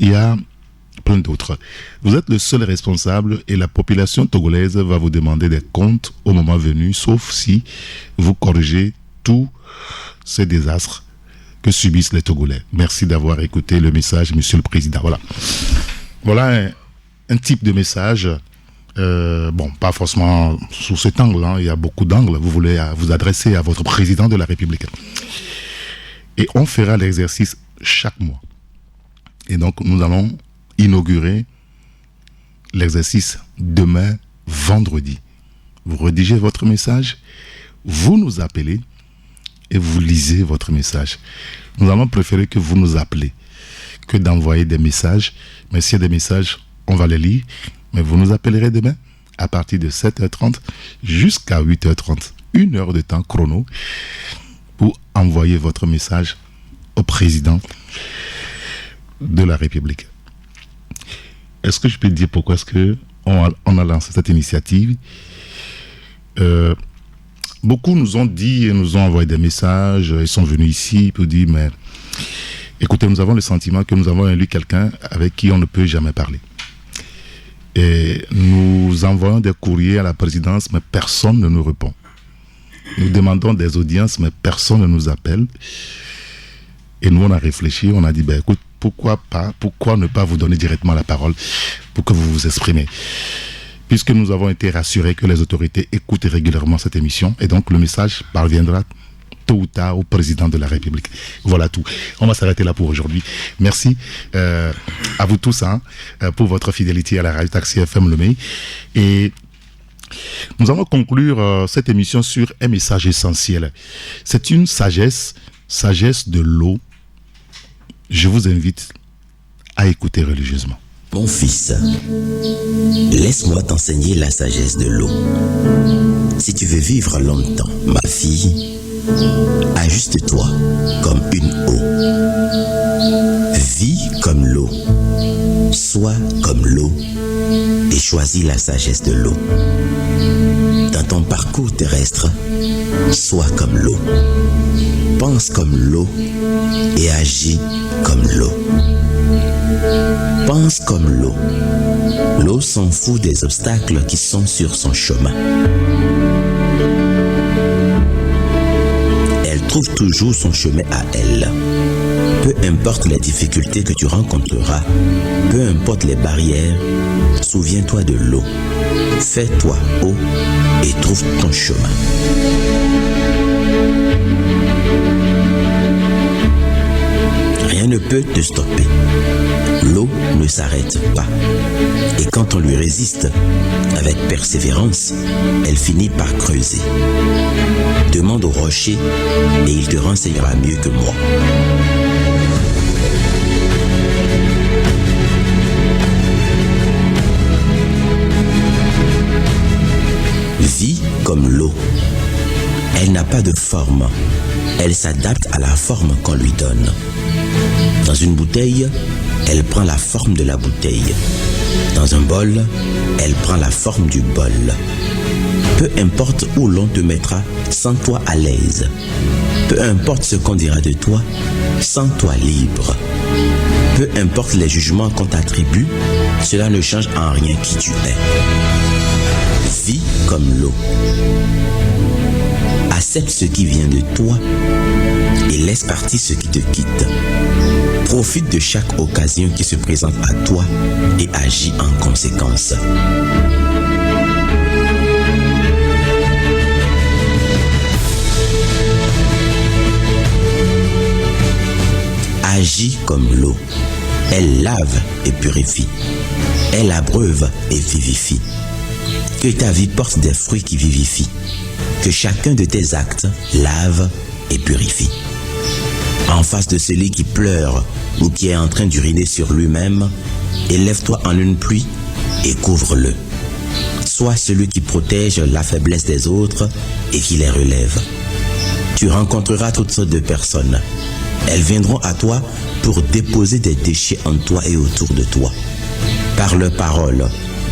Il y a plein d'autres. Vous êtes le seul responsable et la population togolaise va vous demander des comptes au moment venu, sauf si vous corrigez tous ces désastres que subissent les Togolais. Merci d'avoir écouté le message, Monsieur le Président. Voilà un type de message. Bon, pas forcément sous cet angle, hein. Il y a beaucoup d'angles. Vous voulez vous adresser à votre président de la République. Et on fera l'exercice chaque mois. Et donc, nous allons inaugurer l'exercice demain, vendredi. Vous rédigez votre message, vous nous appelez et vous lisez votre message. Nous allons préférer que vous nous appelez que d'envoyer des messages. Mais s'il y a des messages, on va les lire. Mais vous nous appellerez demain à partir de 7h30 jusqu'à 8h30. 1 heure de temps chrono pour envoyer votre message au président de la République. Est-ce que je peux dire pourquoi est-ce qu'on a lancé cette initiative? Beaucoup nous ont dit et nous ont envoyé des messages. Ils sont venus ici pour dire, mais écoutez, nous avons le sentiment que nous avons élu quelqu'un avec qui on ne peut jamais parler. Et nous envoyons des courriers à la présidence, mais personne ne nous répond. Nous demandons des audiences, mais personne ne nous appelle. Et nous, on a réfléchi, on a dit, écoute, pourquoi ne pas vous donner directement la parole pour que vous vous exprimez? Puisque nous avons été rassurés que les autorités écoutent régulièrement cette émission, et donc le message parviendra tôt ou tard au président de la République. Voilà tout. On va s'arrêter là pour aujourd'hui. Merci à vous tous pour votre fidélité à la radio Taxi FM Lomé. Et nous allons conclure cette émission sur un message essentiel. C'est une sagesse de l'eau. Je vous invite à écouter religieusement. Mon fils, laisse-moi t'enseigner la sagesse de l'eau. Si tu veux vivre longtemps, ma fille, ajuste-toi comme une eau. Vis comme l'eau. Sois comme l'eau. Et choisis la sagesse de l'eau. Dans ton parcours terrestre, sois comme l'eau. Pense comme l'eau et agis comme l'eau. Pense comme l'eau. L'eau s'en fout des obstacles qui sont sur son chemin. Elle trouve toujours son chemin à elle. Peu importe les difficultés que tu rencontreras, peu importe les barrières, souviens-toi de l'eau. Fais-toi eau et trouve ton chemin. Rien ne peut te stopper. L'eau ne s'arrête pas. Et quand on lui résiste, avec persévérance, elle finit par creuser. Demande au rocher et il te renseignera mieux que moi. Vie comme l'eau. Elle n'a pas de forme. Elle s'adapte à la forme qu'on lui donne. Dans une bouteille, elle prend la forme de la bouteille. Dans un bol, elle prend la forme du bol. Peu importe où l'on te mettra, sens-toi à l'aise. Peu importe ce qu'on dira de toi, sens-toi libre. Peu importe les jugements qu'on t'attribue, cela ne change en rien qui tu es. Vis comme l'eau. Accepte ce qui vient de toi et laisse partir ce qui te quitte. Profite de chaque occasion qui se présente à toi et agis en conséquence. Agis comme l'eau. Elle lave et purifie. Elle abreuve et vivifie. Que ta vie porte des fruits qui vivifient. Que chacun de tes actes lave et purifie. En face de celui qui pleure ou qui est en train d'uriner sur lui-même, élève-toi en une pluie et couvre-le. Sois celui qui protège la faiblesse des autres et qui les relève. Tu rencontreras toutes sortes de personnes. Elles viendront à toi pour déposer des déchets en toi et autour de toi. Par leurs paroles,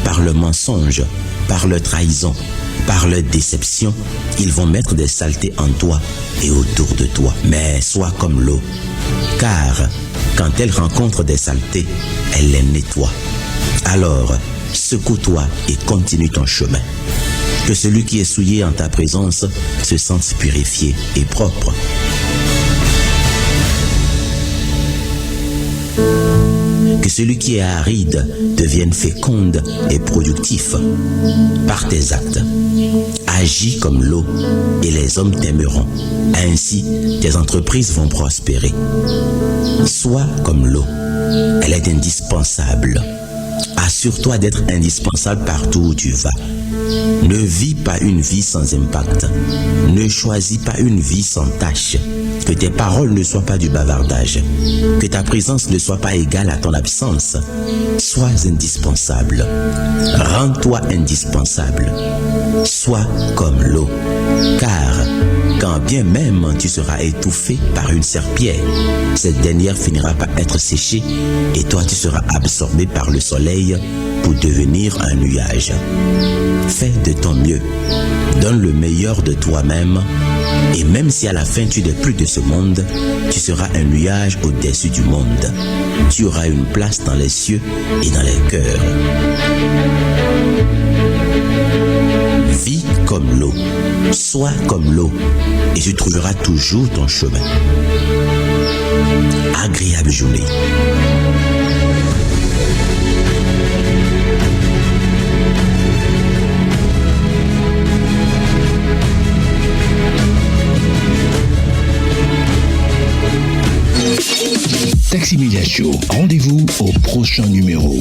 par le mensonge, par leur trahison, par leur déception, ils vont mettre des saletés en toi et autour de toi. Mais sois comme l'eau, car quand elle rencontre des saletés, elle les nettoie. Alors, secoue-toi et continue ton chemin. Que celui qui est souillé en ta présence se sente purifié et propre. Que celui qui est aride devienne féconde et productif. Par tes actes, agis comme l'eau et les hommes t'aimeront. Ainsi, tes entreprises vont prospérer. Sois comme l'eau. Elle est indispensable. Assure-toi d'être indispensable partout où tu vas. Ne vis pas une vie sans impact. Ne choisis pas une vie sans tâche. Que tes paroles ne soient pas du bavardage. Que ta présence ne soit pas égale à ton absence. Sois indispensable. Rends-toi indispensable. Sois comme l'eau. Car quand bien même tu seras étouffé par une serpillière, cette dernière finira par être séchée et toi tu seras absorbé par le soleil pour devenir un nuage. Fais de ton mieux. Donne le meilleur de toi-même. Et même si à la fin tu n'es plus de ce monde, tu seras un nuage au-dessus du monde. Tu auras une place dans les cieux et dans les cœurs. Vis comme l'eau. Sois comme l'eau. Et tu trouveras toujours ton chemin. Agréable journée. Taxi Media Show, rendez-vous au prochain numéro.